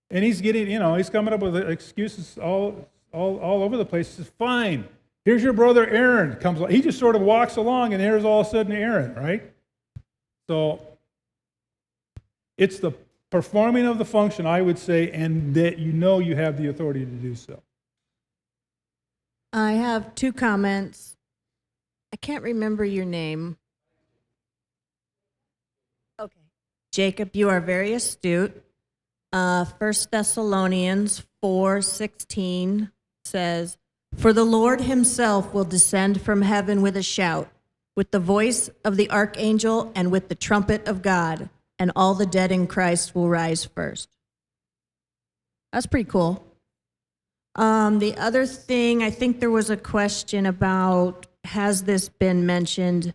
And he's getting, he's coming up with excuses all over the place. He says, fine. Here's your brother Aaron. He just sort of walks along, and there's all of a sudden Aaron, right? So it's the performing of the function, I would say, and that you have the authority to do so. I have 2 comments. I can't remember your name. Okay. Jacob, you are very astute. 1 Thessalonians 4:16 says, "For the Lord himself will descend from heaven with a shout, with the voice of the archangel and with the trumpet of God, and all the dead in Christ will rise first." That's pretty cool. The other thing, I think there was a question about, has this been mentioned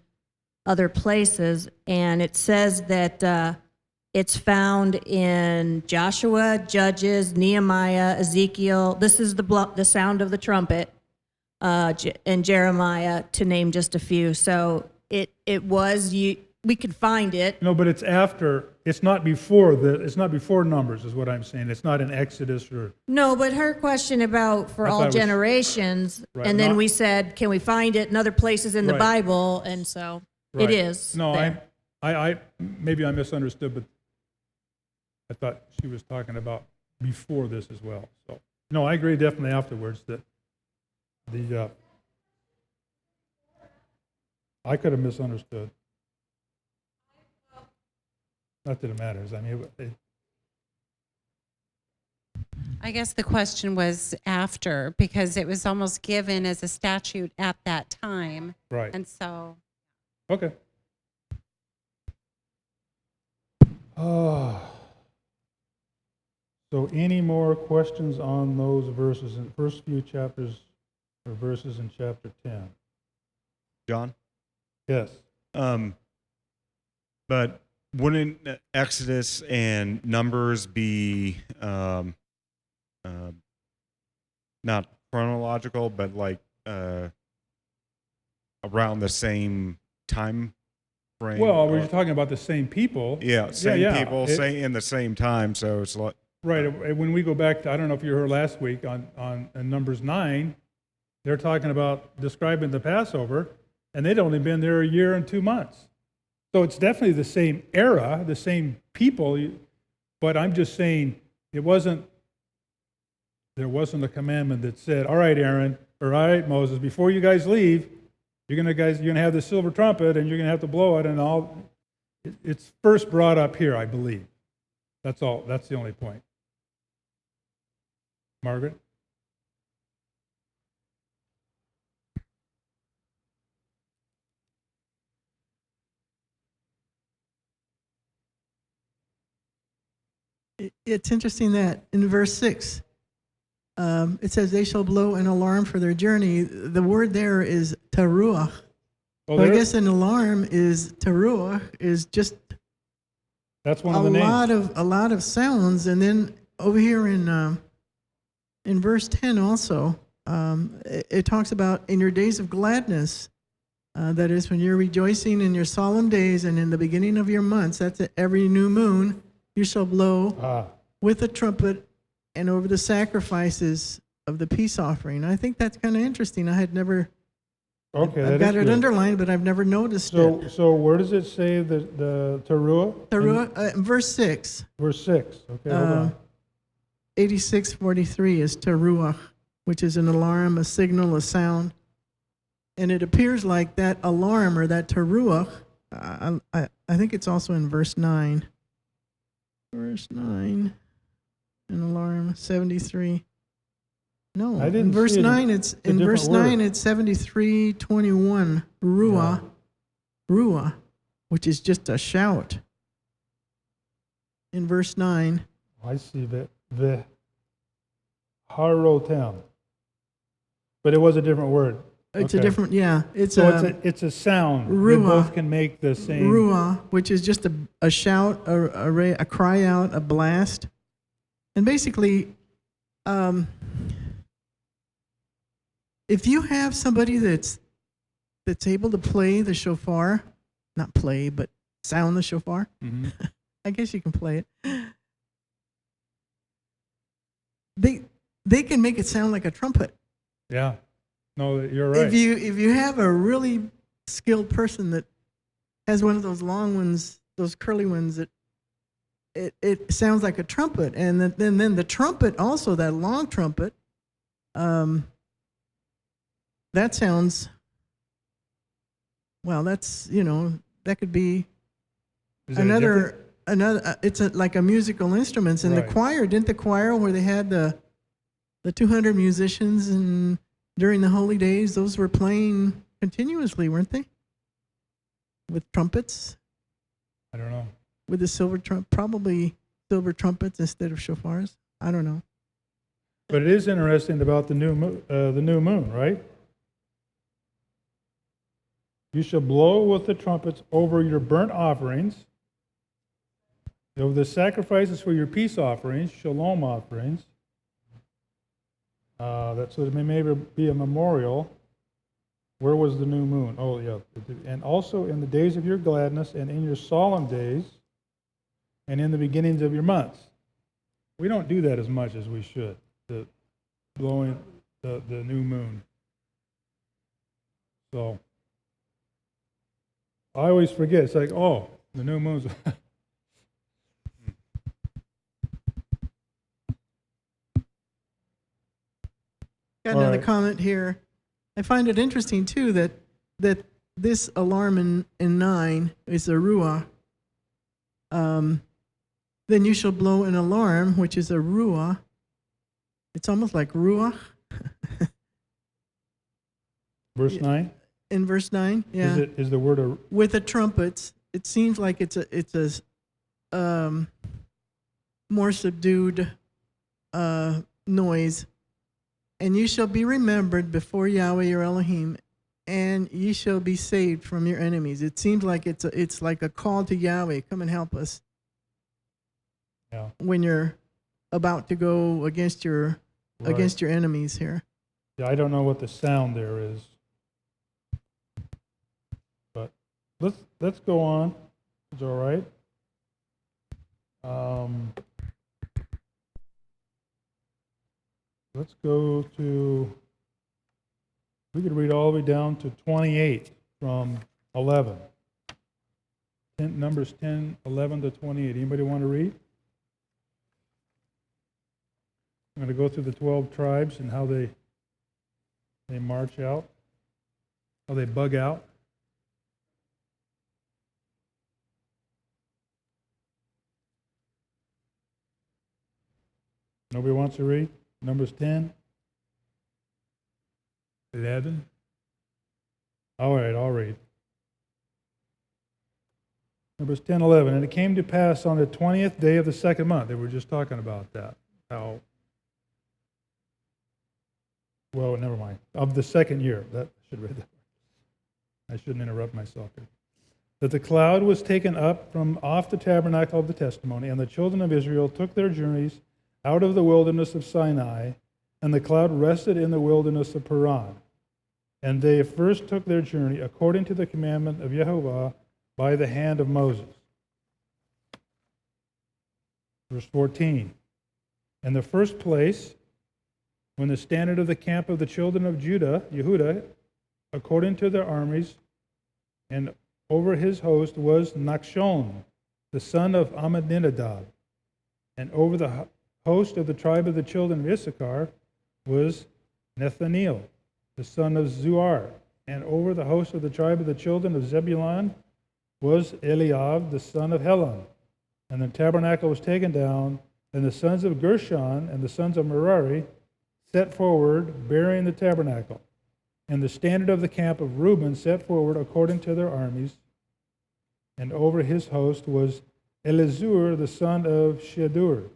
other places? And it says that it's found in Joshua, Judges, Nehemiah, Ezekiel. This is the sound of the trumpet, and Jeremiah, to name just a few. So we could find it. No, but it's after. It's not before Numbers, is what I'm saying. It's not in Exodus or. No, but her question about for I thought all it was- generations, Right, and then not- we said, can we find it in other places in the Right. Bible? And so Right. it is. No, there. I maybe I misunderstood, but I thought she was talking about before this as well. So no, I agree definitely afterwards that I could have misunderstood. Not that it matters. I mean, I guess the question was after, because it was almost given as a statute at that time. right. And so, Okay. So any more questions on those verses in the first few chapters or verses in chapter 10? John? Yes. But wouldn't Exodus and Numbers be not chronological, but like around the same time frame? Well, we're talking about the same people. Yeah, same yeah. people, in the same time. So it's like Right. When we go back to, I don't know if you heard last week on Numbers 9, they're talking about describing the Passover, and they'd only been there a year and 2 months. So it's definitely the same era, the same people, but I'm just saying there wasn't a commandment that said, all right, Aaron, or all right, Moses, before you guys leave, you're gonna have the silver trumpet and you're gonna have to blow it, and all. It's first brought up here, I believe. That's all. That's the only point. Margaret? It's interesting that in verse 6, it says, they shall blow an alarm for their journey. The word there is teruach. Oh, So I there- guess an alarm is teruach, is just that's one a of the names. lot of sounds. And then over here in verse 10 also, it talks about in your days of gladness, that is when you're rejoicing in your solemn days and in the beginning of your months, that's at every new moon, you shall blow Ah, with a trumpet and over the sacrifices of the peace offering. I think that's kind of interesting. I had never, okay, I've that got is it good. underlined, but I've never noticed it. So where does it say the teruah? Teruah, verse 6, Verse 6. Okay, hold on. 86:43 is teruah, which is an alarm, a signal, a sound. And it appears like that alarm or that teruah, I think it's also in verse 9. Verse 9, an alarm, 73. No, I in didn't verse see it. 9, it's It's a in different verse word. 9, it's 73:21, ruah, ruah, which is just a shout. In verse 9, I see the harotem. But it was a different word. it's Okay. a different, yeah, it's So a it's a sound. They ruah. both can make the same. ruah, which is just a shout, a cry out, a blast. And basically, if you have somebody that's able to play the shofar, not play, but sound the shofar, Mhm. I guess you can play it. They can make it sound like a trumpet. Yeah. No, you're right. If you have a really skilled person that has one of those long ones, those curly ones, that it sounds like a trumpet, and then the trumpet also, that long trumpet, that sounds, well, that's, that could be Is that different? another. It's like a musical instruments. And Right. the choir, didn't the choir where they had the 200 musicians and during the holy days, those were playing continuously, weren't they? With trumpets, I don't know. with the silver probably silver trumpets instead of shofars. I don't know. But it is interesting about the new moon, right? You shall blow with the trumpets over your burnt offerings, over the sacrifices for your peace offerings, shalom offerings. That so it may maybe be a memorial. Where was the new moon? Oh, yeah. And also in the days of your gladness and in your solemn days and in the beginnings of your months. We don't do that as much as we should, the blowing the new moon. So I always forget. It's like, oh, the new moon's. Got All another right. comment here. I find it interesting too that this alarm in 9 is a ruah. Then you shall blow an alarm, which is a ruah. It's almost like ruach Verse 9? in verse 9. Yeah, Is the word a, with the trumpets. It seems like it's a more subdued noise. And you shall be remembered before Yahweh your Elohim, and ye shall be saved from your enemies. It seems like it's like a call to Yahweh, come and help us. yeah. When you're about to go against your Right. enemies here. Yeah, I don't know what the sound there is. But let's go on. It's all right. Let's go to, we could read all the way down to 28 from 11. Numbers 10, 11 to 28. Anybody want to read? I'm going to go through the 12 tribes and how they march out, how they bug out. Nobody wants to read? Numbers 10, 11. All right, I'll read. Numbers 10, 11. And it came to pass on the 20th day of the second month. They were just talking about that. How, well, never mind. Of the second year. That I should read that. I shouldn't interrupt myself here. That the cloud was taken up from off the tabernacle of the testimony, and the children of Israel took their journeys out of the wilderness of Sinai, and the cloud rested in the wilderness of Paran. And they first took their journey according to the commandment of Jehovah by the hand of Moses. Verse 14. In the first place, when the standard of the camp of the children of Yehuda, according to their armies, and over his host was Nachshon, the son of Amminadab. And over the host of the tribe of the children of Issachar was Nathaniel, the son of Zuar. And over the host of the tribe of the children of Zebulun was Eliab, the son of Helon. And the tabernacle was taken down, and the sons of Gershon and the sons of Merari set forward, bearing the tabernacle. And the standard of the camp of Reuben set forward according to their armies. And over his host was Elizur, the son of Shedur.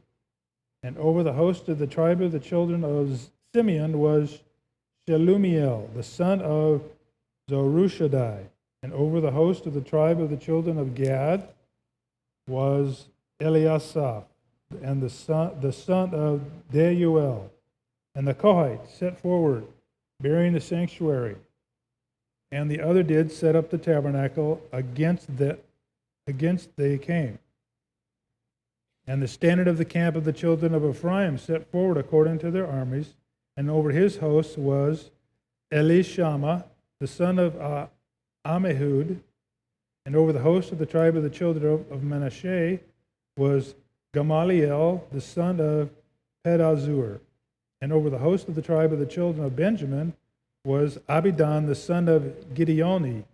And over the host of the tribe of the children of Simeon was Shelumiel, the son of Zorushadai. And over the host of the tribe of the children of Gad was Eliasaph, and the son of Deuel. And the Kohites set forward, bearing the sanctuary. And the other did set up the tabernacle against they came. And the standard of the camp of the children of Ephraim set forward according to their armies, and over his host was Elishama, the son of Ammihud, and over the host of the tribe of the children of Manasseh was Gamaliel, the son of Pedazur. And over the host of the tribe of the children of Benjamin was Abidan, the son of Gideoni.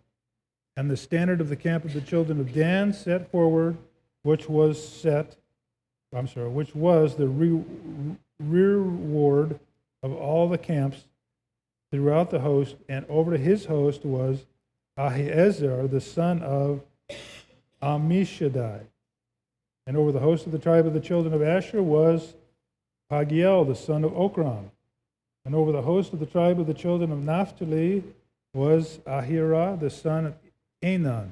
And the standard of the camp of the children of Dan set forward, which was the rearward of all the camps throughout the host. And over his host was Ahiezer, the son of Ammishaddai. And over the host of the tribe of the children of Asher was Pagiel, the son of Okran. And over the host of the tribe of the children of Naphtali was Ahira, the son of Enan.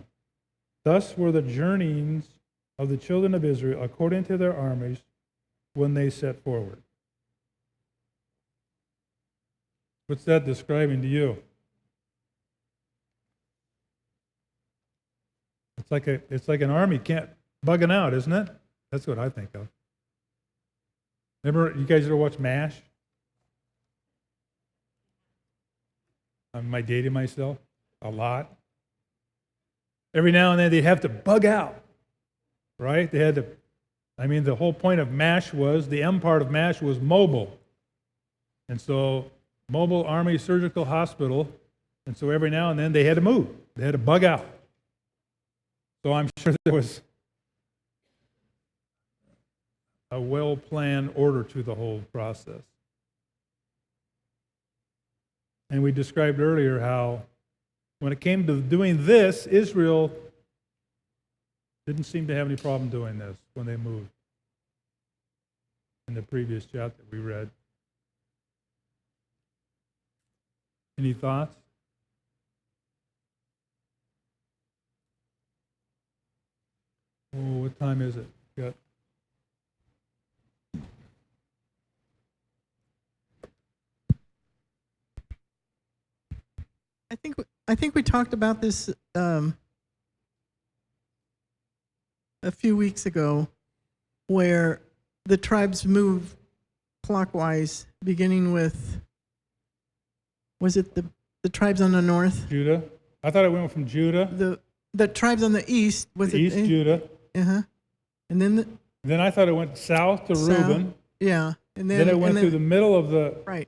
Thus were the journeyings of the children of Israel according to their armies when they set forward. What's that describing to you? It's like an army bugging out, isn't it? That's what I think of. Remember, you guys ever watch MASH? Am I dating myself? A lot. Every now and then they'd have to bug out, right? They had to, the whole point of MASH was, the M part of MASH was mobile. And so, Mobile Army Surgical Hospital, and so every now and then they had to move. They had to bug out. So I'm sure there was a well-planned order to the whole process. And we described earlier how when it came to doing this, Israel didn't seem to have any problem doing this when they moved in the previous chapter we read. Any thoughts? Oh, what time is it? Got I think we talked about this a few weeks ago, where the tribes move clockwise, beginning with, was it the tribes on the north? Judah. I thought it went from Judah. The tribes on the east, was East it? Judah. Uh-huh. And then Then I thought it went south to Reuben. Yeah. And Then it went through the middle of the. Right.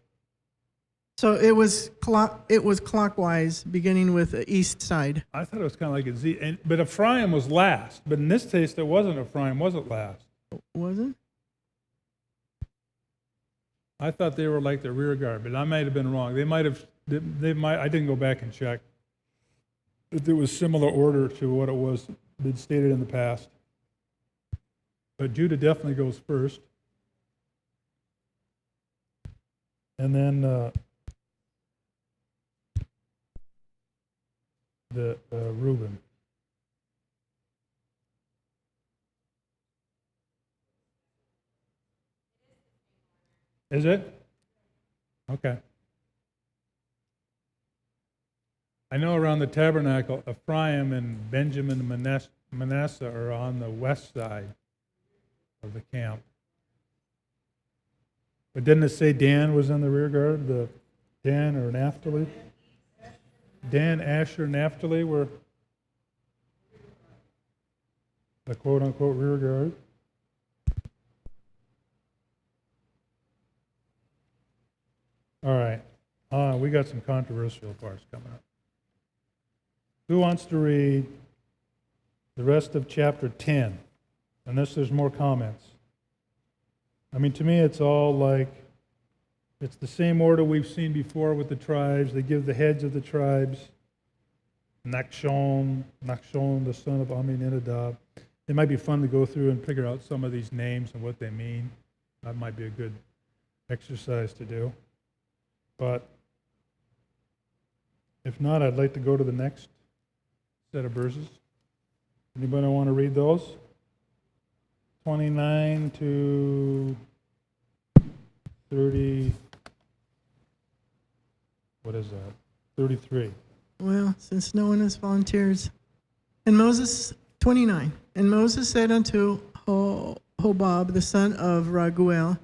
So it was clockwise, beginning with the east side. I thought it was kind of like a Z. But Ephraim was last. But in this case, it wasn't Ephraim, wasn't last. Wasn't? I thought they were like the rear guard, but I might have been wrong. They might. I didn't go back and check. But there was similar order to what it was been stated in the past. But Judah definitely goes first. And then Reuben. Is it? Okay. I know around the tabernacle, Ephraim and Benjamin and Manasseh are on the west side of the camp. But didn't it say Dan was in the rear guard? The Dan or Naphtali? Dan, Asher, Naphtali were the quote-unquote rear guard. All right. We got some controversial parts coming up. Who wants to read the rest of chapter 10? Unless there's more comments. I mean, to me, it's all like, it's the same order we've seen before with the tribes. They give the heads of the tribes. Nachshon, the son of Amminadab. It might be fun to go through and figure out some of these names and what they mean. That might be a good exercise to do. But if not, I'd like to go to the next set of verses. Anybody want to read those? 29 to 30. What is that? 33. Well, since no one has volunteers. And Moses, 29. And Moses said unto Hobab, the son of Raguel,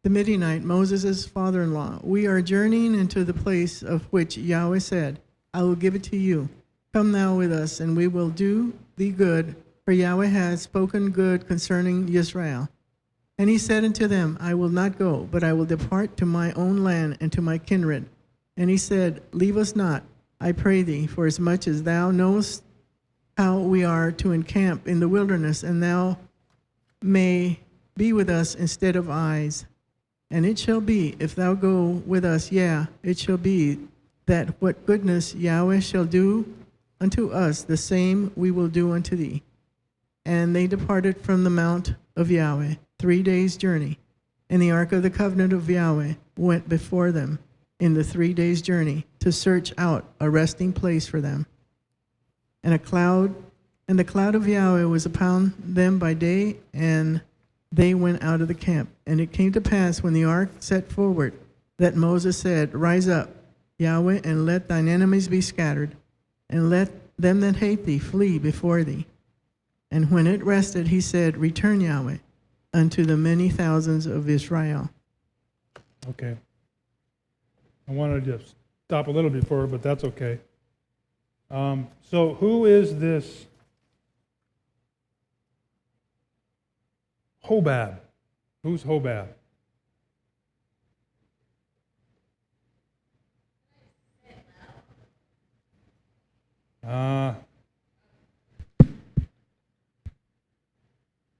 the Midianite, Moses' father-in-law, we are journeying into the place of which Yahweh said, I will give it to you. Come thou with us, and we will do thee good, for Yahweh has spoken good concerning Israel. And he said unto them, I will not go, but I will depart to my own land and to my kindred. And he said, leave us not, I pray thee, for as much as thou knowest how we are to encamp in the wilderness, and thou may be with us instead of eyes. And it shall be, if thou go with us, it shall be that what goodness Yahweh shall do unto us, the same we will do unto thee. And they departed from the mount of Yahweh, 3 days' journey. And the ark of the covenant of Yahweh went before them in the 3 days' journey to search out a resting place for them. And the cloud of Yahweh was upon them by day, and they went out of the camp. And it came to pass, when the ark set forward, that Moses said, rise up, Yahweh, and let thine enemies be scattered, and let them that hate thee flee before thee. And when it rested, he said, return, Yahweh, unto the many thousands of Israel. Okay. I wanted to just stop a little before, but that's okay. So who is this Hobab? Who's Hobab?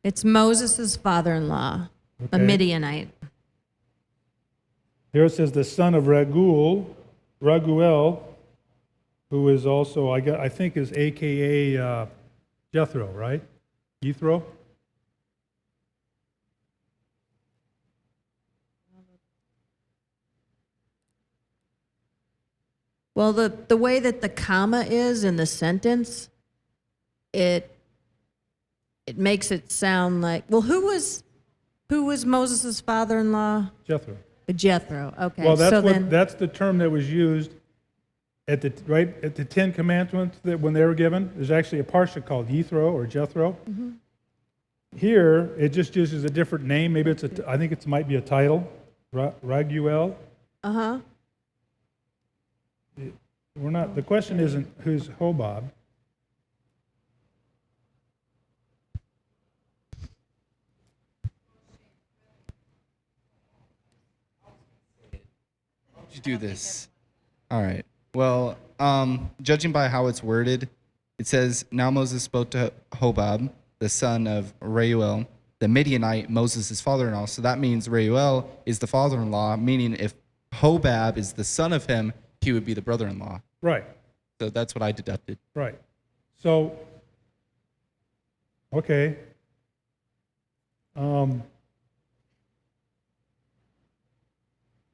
It's Moses' father-in-law, a Okay. Midianite. Here it says the son of Raguel, who is also, I think is AKA Jethro, right? Jethro? Well, the way that the comma is in the sentence, it makes it sound like, well, who was Moses' father-in-law? Jethro. Jethro. Okay. Well, so then, that's the term that was used at the Ten Commandments that when they were given. There's actually a parsha called Jethro or Jethro. Mm-hmm. Here, it just uses a different name. Maybe I think it might be a title, Raguel. uh-huh. The question isn't who's Hobab. You do this. All right. Well, judging by how it's worded, it says, now Moses spoke to Hobab, the son of Reuel, the Midianite, Moses' father-in-law. So that means Reuel is the father-in-law, meaning if Hobab is the son of him, he would be the brother-in-law. Right. So that's what I deducted. Right. So Okay.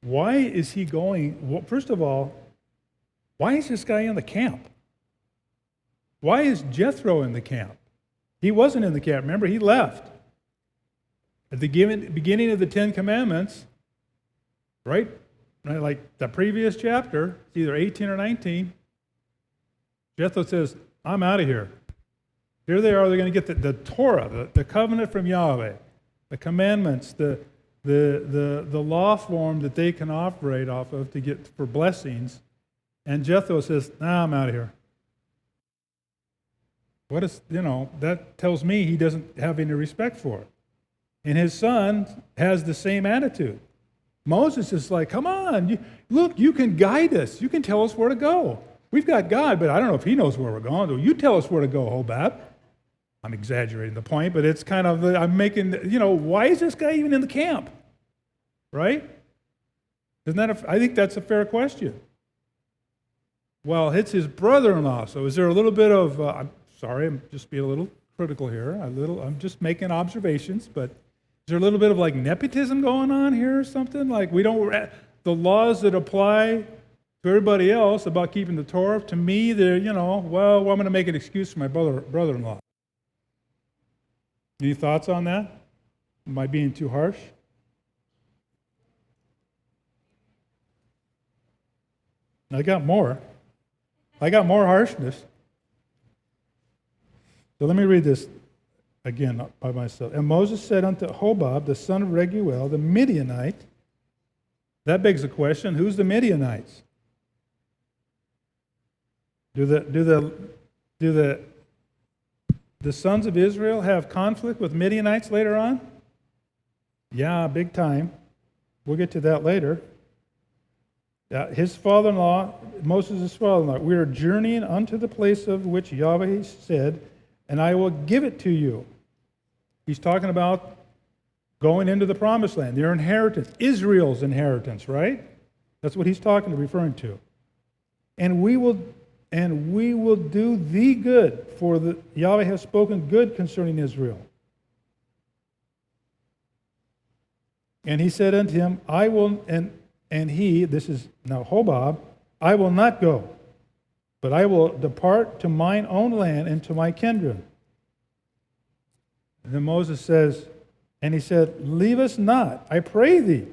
Why is he going? Well, first of all, why is this guy in the camp? Why is Jethro in the camp? He wasn't in the camp. Remember, he left. At the beginning of the Ten Commandments, right? Like the previous chapter, it's either 18 or 19, Jethro says, I'm out of here. Here they are, they're going to get the Torah, the covenant from Yahweh, the commandments, the law form that they can operate off of to get for blessings. And Jethro says, nah, I'm out of here. What is, that tells me he doesn't have any respect for it. And his son has the same attitude. Moses is like, come on, look, you can guide us. You can tell us where to go. We've got God, but I don't know if he knows where we're going. You tell us where to go, Hobab. I'm exaggerating the point, but it's kind of, I'm making, why is this guy even in the camp? Right? Isn't that I think that's a fair question. Well, it's his brother-in-law, so is there a little bit of, I'm sorry, I'm just being a little critical here, I'm just making observations, but is there a little bit of like nepotism going on here or something? Like the laws that apply to everybody else about keeping the Torah, to me, they're, I'm going to make an excuse for my brother-in-law. Any thoughts on that? Am I being too harsh? I got more harshness. So let me read this again by myself. And Moses said unto Hobab, the son of Reguel, the Midianite. That begs the question, who's the Midianites? Do the sons of Israel have conflict with Midianites later on? Yeah, big time. We'll get to that later. His father-in-law, Moses' father-in-law, we are journeying unto the place of which Yahweh said, and I will give it to you. He's talking about going into the promised land, their inheritance, Israel's inheritance, right? That's what he's referring to. And we will do thee good, for Yahweh has spoken good concerning Israel. And he said unto him, I will, and he, this is now Hobab, I will not go, but I will depart to mine own land and to my kindred. And then Moses says, and he said, leave us not, I pray thee,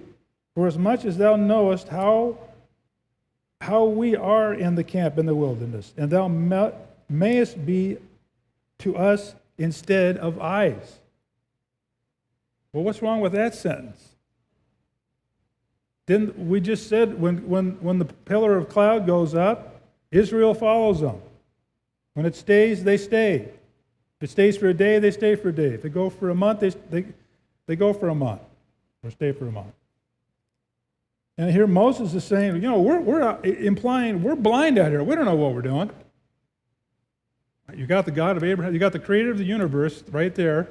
for as much as thou knowest how we are in the camp in the wilderness, and thou mayest be to us instead of eyes. Well, what's wrong with that sentence? Didn't we just said when the pillar of cloud goes up, Israel follows them. When it stays, they stay. If it stays for a day, they stay for a day. If they go for a month, they go for a month or stay for a month. And here Moses is saying, we're implying we're blind out here. We don't know what we're doing. You got the God of Abraham, you got the creator of the universe right there,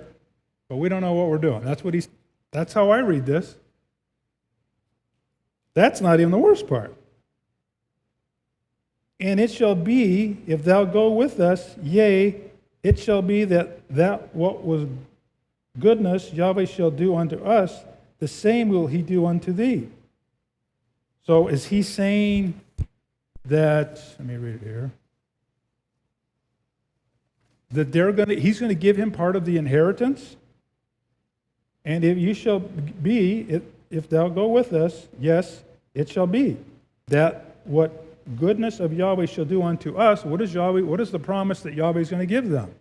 but we don't know what we're doing. That's how I read this. That's not even the worst part. And it shall be, if thou go with us, yea, it shall be that what was goodness Yahweh shall do unto us, the same will he do unto thee. So is he saying that, let me read it here, that he's going to give him part of the inheritance? And if you shall be, if thou go with us, yes, it shall be that what goodness of Yahweh shall do unto us. What is the promise that Yahweh is going to give them?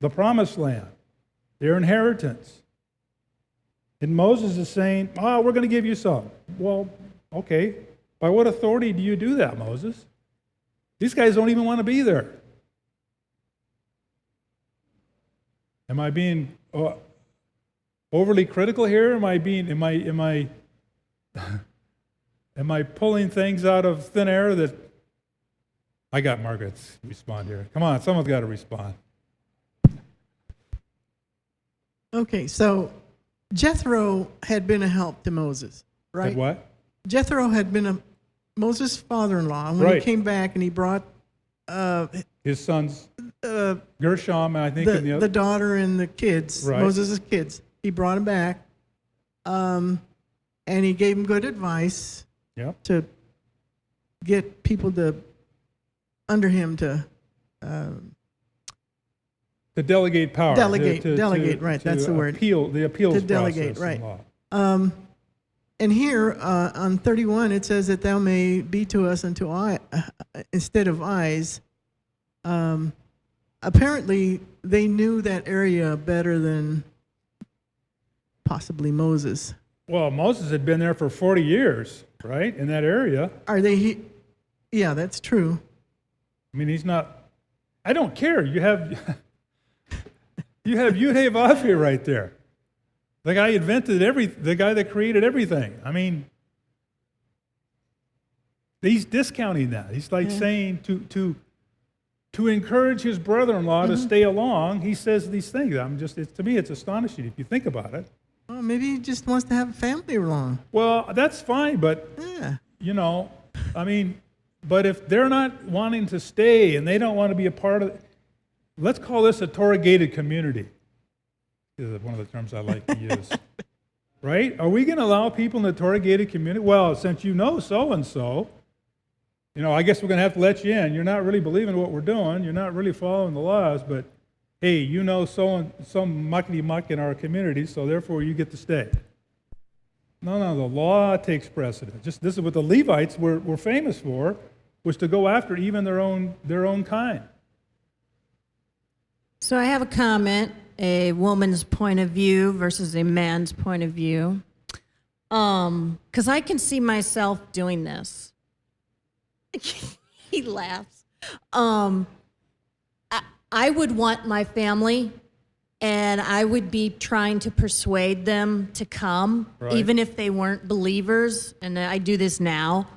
The promised land, their inheritance. And Moses is saying, we're going to give you some. Well, okay. By what authority do you do that, Moses? These guys don't even want to be there. Am I being overly critical here? Am I pulling things out of thin air that I got Margaret's respond here? Come on, someone's got to respond. Okay, so Jethro had been a help to Moses, right? Like what? Jethro had been Moses' father-in-law. And when he came back and he brought His sons. Gershom, I think, and the daughter and the kids, Right. Moses' kids. He brought them back, and he gave them good advice Yep. to get people under him to To delegate power. Delegate, right, that's the word. The appeals To delegate, process right. in law. And here on 31, it says that thou may be to us unto eye, instead of eyes. Apparently, they knew that area better than possibly Moses. Well, Moses had been there for 40 years, right, in that area. Are they? Yeah, that's true. I mean, he's not. I don't care. You have Yud-Heh-Vav right there. The guy invented the guy that created everything. I mean, he's discounting that. He's like saying to encourage his brother-in-law to stay along. He says these things. To me, it's astonishing if you think about it. Well, maybe he just wants to have a family along. Well, that's fine, but Yeah. I mean, but if they're not wanting to stay and they don't want to be a part of it, let's call this a Torah-gated community. Is one of the terms I like to use. Right? Are we going to allow people in the Torah-gated community? Well, since you know so-and-so, I guess we're going to have to let you in. You're not really believing what we're doing. You're not really following the laws, but hey, some muckety-muck in our community, so therefore you get to stay. No, the law takes precedent. This is what the Levites were famous for, was to go after even their own kind. So I have a comment, a woman's point of view versus a man's point of view. Because I can see myself doing this. He laughs. I would want my family, and I would be trying to persuade them to come, Right. even if they weren't believers, and I do this now,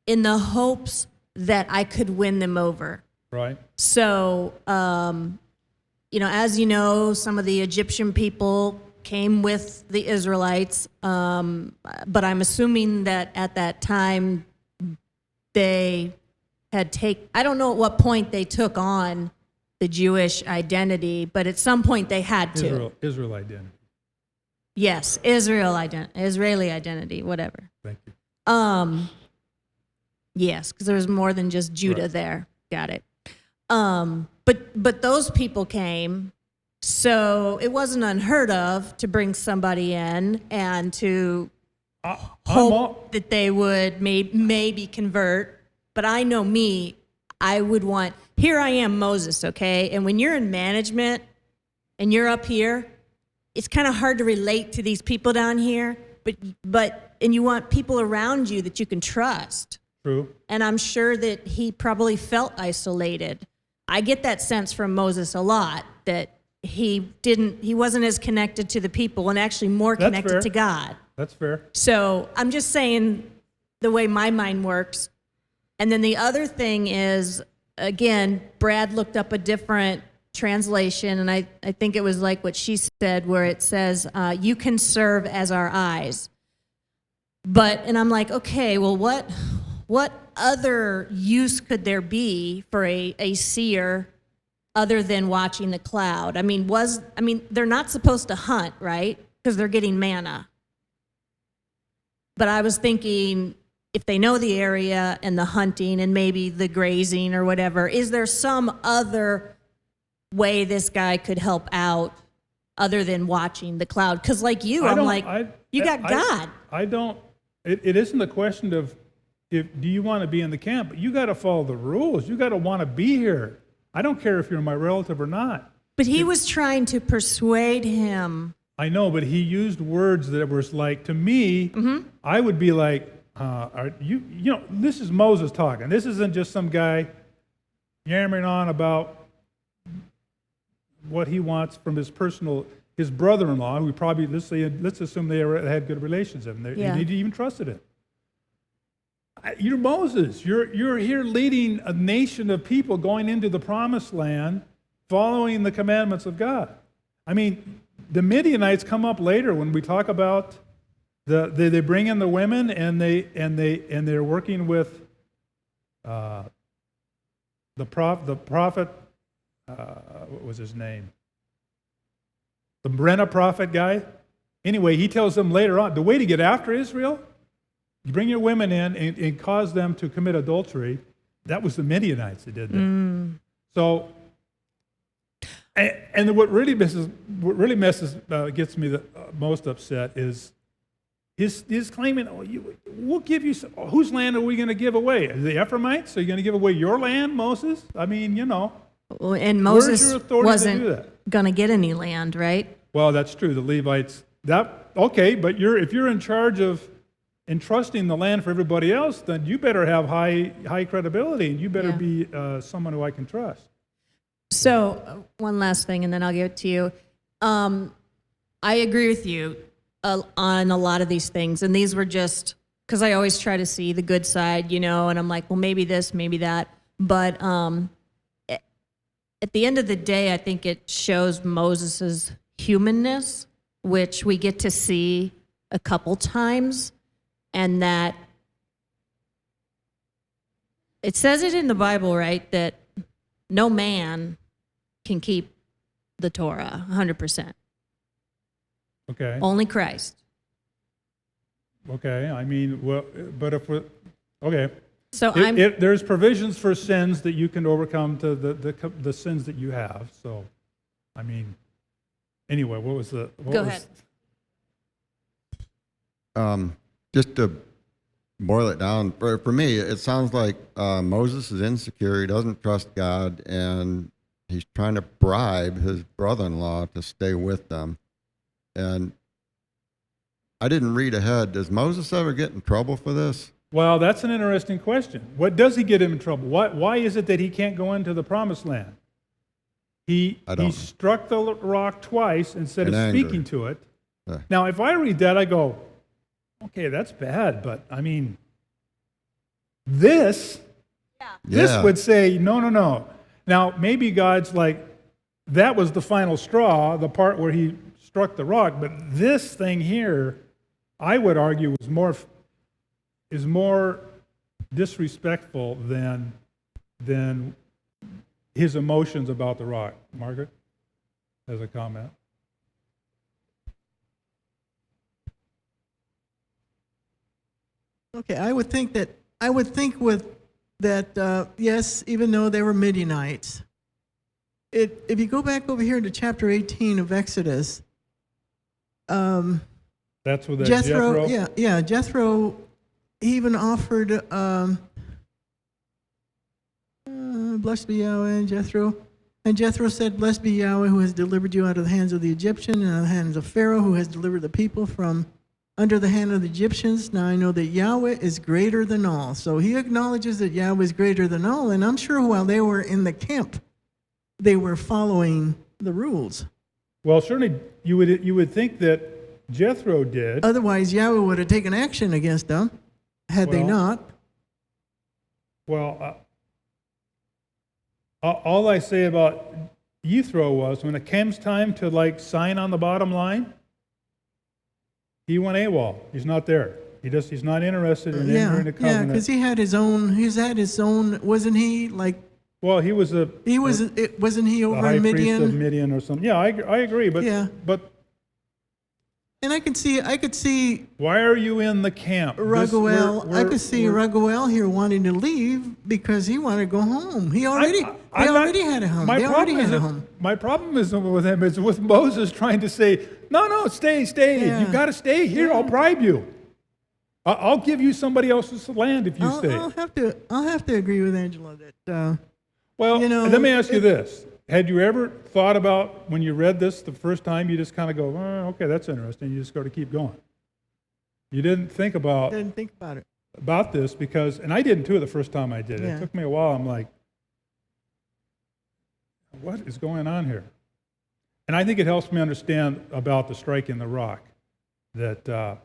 in the hopes that I could win them over. Right? So, as you know, some of the Egyptian people came with the Israelites, but I'm assuming that at that time they had I don't know at what point they took on the Jewish identity, but at some point they had to. Israel identity. Yes, Israeli identity, whatever. Thank you. Yes, because there was more than just Judah Right. there. Got it. But those people came, so it wasn't unheard of to bring somebody in and to hope that they would maybe convert. But I know me, I would want. Here I am, Moses. Okay, and when you're in management and you're up here, it's kind of hard to relate to these people down here. And you want people around you that you can trust. True. And I'm sure that he probably felt isolated. I get that sense from Moses a lot, that he wasn't as connected to the people and actually more That's connected fair. to God. That's fair. So I'm just saying the way my mind works. And then the other thing is, again, Brad looked up a different translation, and I think it was like what she said, where it says, you can serve as our eyes. And I'm like, okay, well, what other use could there be for a seer other than watching the cloud? I mean, they're not supposed to hunt, right? Because they're getting manna. But I was thinking, if they know the area and the hunting and maybe the grazing or whatever, is there some other way this guy could help out other than watching the cloud? Because like you, you got God. I don't. It isn't a question of do you want to be in the camp, but you got to follow the rules. You got to want to be here. I don't care if you're my relative or not. But he was trying to persuade him. I know, but he used words that was like, to me, I would be like, this is Moses talking. This isn't just some guy yammering on about what he wants from his brother-in-law, who probably, let's assume they had good relations with him. Yeah. He even trusted him. You're Moses. You're here leading a nation of people going into the promised land, following the commandments of God. I mean, the Midianites come up later when we talk about they bring in the women and they're working with the prophet what was his name? The Brenna prophet guy. Anyway, he tells them later on, the way to get after Israel, you bring your women in and cause them to commit adultery. That was the Midianites that did that. So, and what really gets me the most upset is his claiming, we'll give you some, whose land are we going to give away? The Ephraimites? Are you going to give away your land, Moses? I mean, And where's Moses your authority to do wasn't that? going to get any land, right? Well, that's true. The Levites, okay, but if you're in charge of entrusting the land for everybody else, then you better have high credibility, and you better be someone who I can trust. So, one last thing, and then I'll give it to you. I agree with you on a lot of these things, and these were just because I always try to see the good side, and I'm like, well, maybe this, maybe that. But at the end of the day, I think it shows Moses's humanness, which we get to see a couple times, and that it says it in the Bible, right, that no man can keep the Torah 100%. Okay. Only Christ. Okay. I mean, well, but if we're okay. So There's provisions for sins that you can overcome to the sins that you have. So, I mean, anyway, what was the? Go ahead. Just to boil it down, for me, it sounds like Moses is insecure. He doesn't trust God, and he's trying to bribe his brother-in-law to stay with them. And I didn't read ahead. Does Moses ever get in trouble for this? Well, that's an interesting question. What does he get him in trouble? Why is it that he can't go into the promised land? He struck the rock twice instead of speaking to it. Now, if I read that, I go, okay, that's bad, but I mean, this would say, no. Now, maybe God's like, that was the final straw, the part where he struck the rock, but this thing here, I would argue, is more disrespectful than his emotions about the rock. Margaret has a comment. Okay, I would think with that, yes, even though they were Midianites, if you go back over here to chapter 18 of Exodus, That's where that Jethro. Jethro. Yeah, Jethro. He even offered, blessed be Yahweh and Jethro. And Jethro said, blessed be Yahweh who has delivered you out of the hands of the Egyptian and out of the hands of Pharaoh who has delivered the people from under the hand of the Egyptians. Now I know that Yahweh is greater than all. So he acknowledges that Yahweh is greater than all. And I'm sure while they were in the camp, they were following the rules. Well, certainly you would think that Jethro did. Otherwise, Yahweh would have taken action against them had they not. Well, all I say about Jethro was when it comes time to sign on the bottom line, he went AWOL. He's not there. He's not interested in entering a covenant. Yeah, because he had his own. He's had his own. Wasn't he like? Well, he was a. He was. Wasn't he over high in priest Midian? of Midian or something. Yeah, I agree. But And I could see why are you in the camp? Raguel. I could see Raguel here wanting to leave because he wanted to go home. He already had a home. They already had a home. My problem isn't with him. It's with Moses trying to say, no, stay. Yeah. You've got to stay here. Yeah. I'll bribe you. I'll give you somebody else's land if you stay. I'll have to agree with Angela that. Let me ask you this. Had you ever thought about, when you read this the first time, you just kind of go, okay, that's interesting. You just got to keep going. You didn't think about it. About this because, and I didn't too the first time I did it. Yeah. It took me a while. I'm like, what is going on here? And I think it helps me understand about the striking the rock, that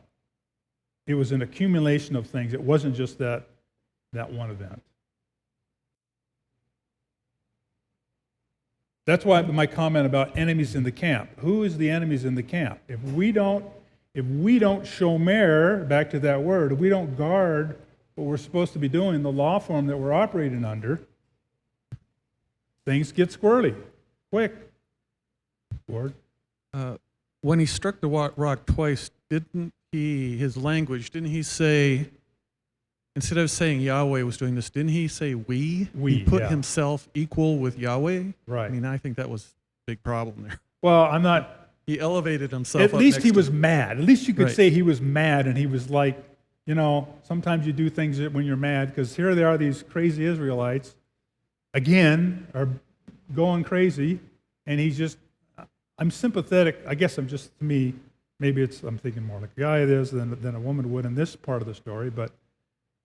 it was an accumulation of things. It wasn't just that one event. That's why my comment about enemies in the camp. Who is the enemies in the camp? If we don't shomer, back to that word, if we don't guard what we're supposed to be doing, the law form that we're operating under, things get squirrely. Quick. Ward. When he struck the rock twice, didn't he say, instead of saying Yahweh was doing this, didn't he say we? We, He put yeah. himself equal with Yahweh? Right. I mean, I think that was a big problem there. Well, I'm not. He elevated himself At up least next he to- was mad. At least you could Right. say he was mad, and he was like, sometimes you do things when you're mad, because here they are, these crazy Israelites, again, are going crazy, and I'm sympathetic. I guess I'm just, to me, maybe I'm thinking more like a guy is than a woman would in this part of the story, but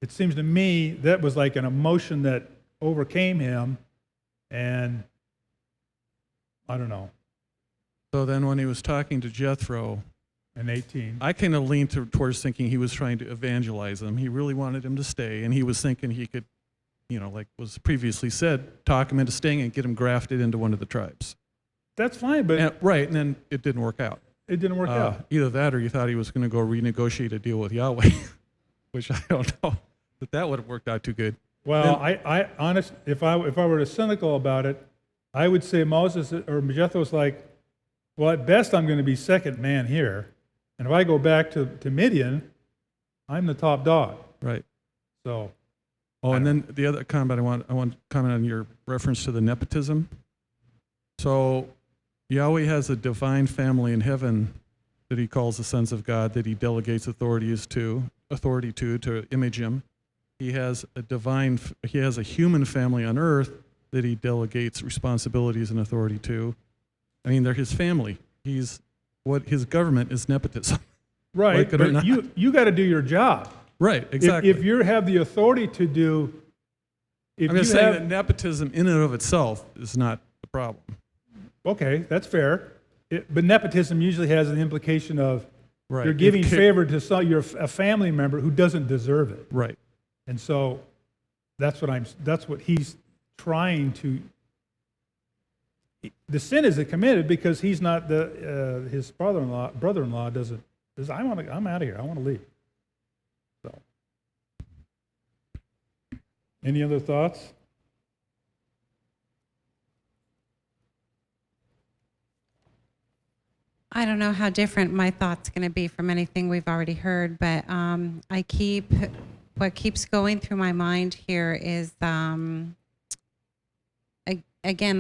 it seems to me that was like an emotion that overcame him, and I don't know, So then when he was talking to Jethro, in 18. I kind of leaned towards thinking he was trying to evangelize him. He really wanted him to stay, and he was thinking he could, like was previously said, talk him into staying and get him grafted into one of the tribes. That's fine, but And then it didn't work out. it didn't work out. Either that or you thought he was going to go renegotiate a deal with Yahweh, which I don't know that would have worked out too good. Well, if I were to cynical about it, I would say Moses or Jethro was like, well, at best I'm going to be second man here, and if I go back to Midian, I'm the top dog. Right. So. Oh, and then the other comment I want to comment on your reference to the nepotism. So Yahweh has a divine family in heaven that he calls the sons of God, that he delegates authority to image him. He has a human family on earth that he delegates responsibilities and authority to. I mean, they're his family. His government is nepotism. Right, Like it or but not. you got to do your job. Right, exactly. If you have the authority to do, I'm just saying that nepotism in and of itself is not the problem. okay, that's fair. But nepotism usually has an implication of Right. you're giving favor to a family member who doesn't deserve it. Right. And so that's what he's trying to. The sin isn't committed because he's not his brother-in-law doesn't. Says, I'm out of here. I want to leave. So, any other thoughts? I don't know how different my thought's going to be from anything we've already heard, but what keeps going through my mind here is, again,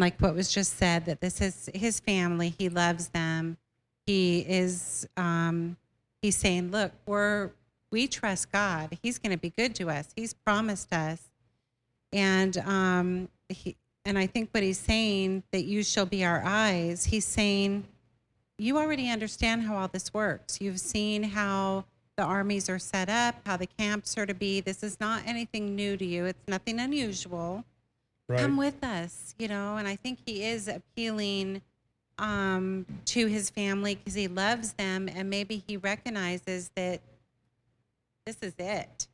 like what was just said, that this is his family. He loves them. He's saying, look, we trust God. He's going to be good to us. He's promised us. And I think what he's saying, that you shall be our eyes, he's saying, you already understand how all this works. You've seen how the armies are set up, how the camps are to be. This is not anything new to you. It's nothing unusual. Right. Come with us, and I think he is appealing to his family because he loves them, and maybe he recognizes that this is it.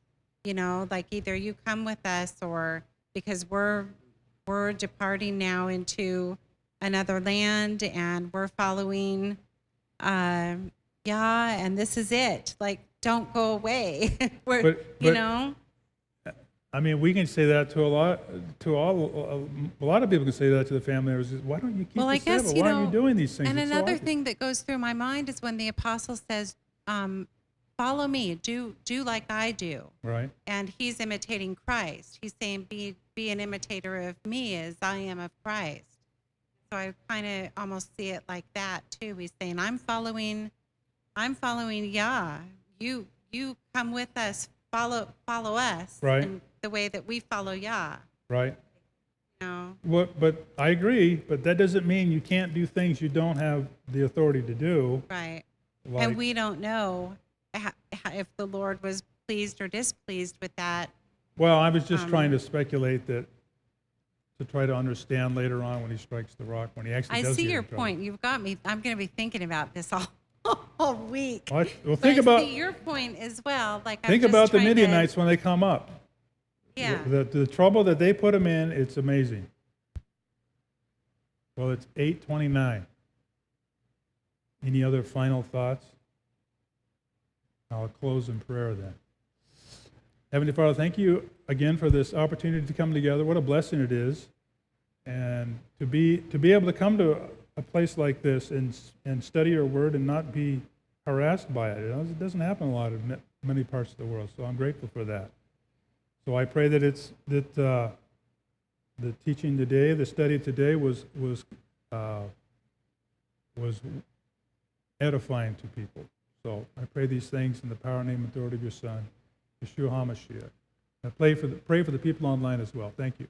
Like either you come with us, or because we're departing now into another land and we're following and this is it. Like, don't go away. I mean, we can say that to a lot of people can say that to the family members. Why don't you keep Well, the I guess, Sabbath? Why are you doing these things? And It's so another obvious. thing that goes through my mind is when the apostle says, follow me, do like I do. Right. And he's imitating Christ. He's saying, be an imitator of me as I am of Christ. So I kind of almost see it like that too. He's saying, I'm following Yah. You come with us, follow us. Right. In the way that we follow Yah. Right. You But I agree, but that doesn't mean you can't do things you don't have the authority to do. Right. Like, And we don't know if the Lord was pleased or displeased with that. well, I was just trying to speculate that, to try to understand later on when he strikes the rock, when he actually I does see get your in trouble. point. You've got me. I'm going to be thinking about this all week. Well, But think I about see your point as well. Like, I'm think just about the trying to- Midianites when they come up. Yeah. The trouble that they put them in, it's amazing. Well, it's 8:29. Any other final thoughts? I'll close in prayer then. Heavenly Father, thank you again for this opportunity to come together. What a blessing it is. And to be able to come to a place like this and study your word and not be harassed by it. It doesn't happen a lot in many parts of the world, so I'm grateful for that. So I pray that the teaching today, the study today was edifying to people. So I pray these things in the power, name, and authority of your Son, Yeshua HaMashiach. I pray for the people online as well. Thank you.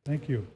Thank you.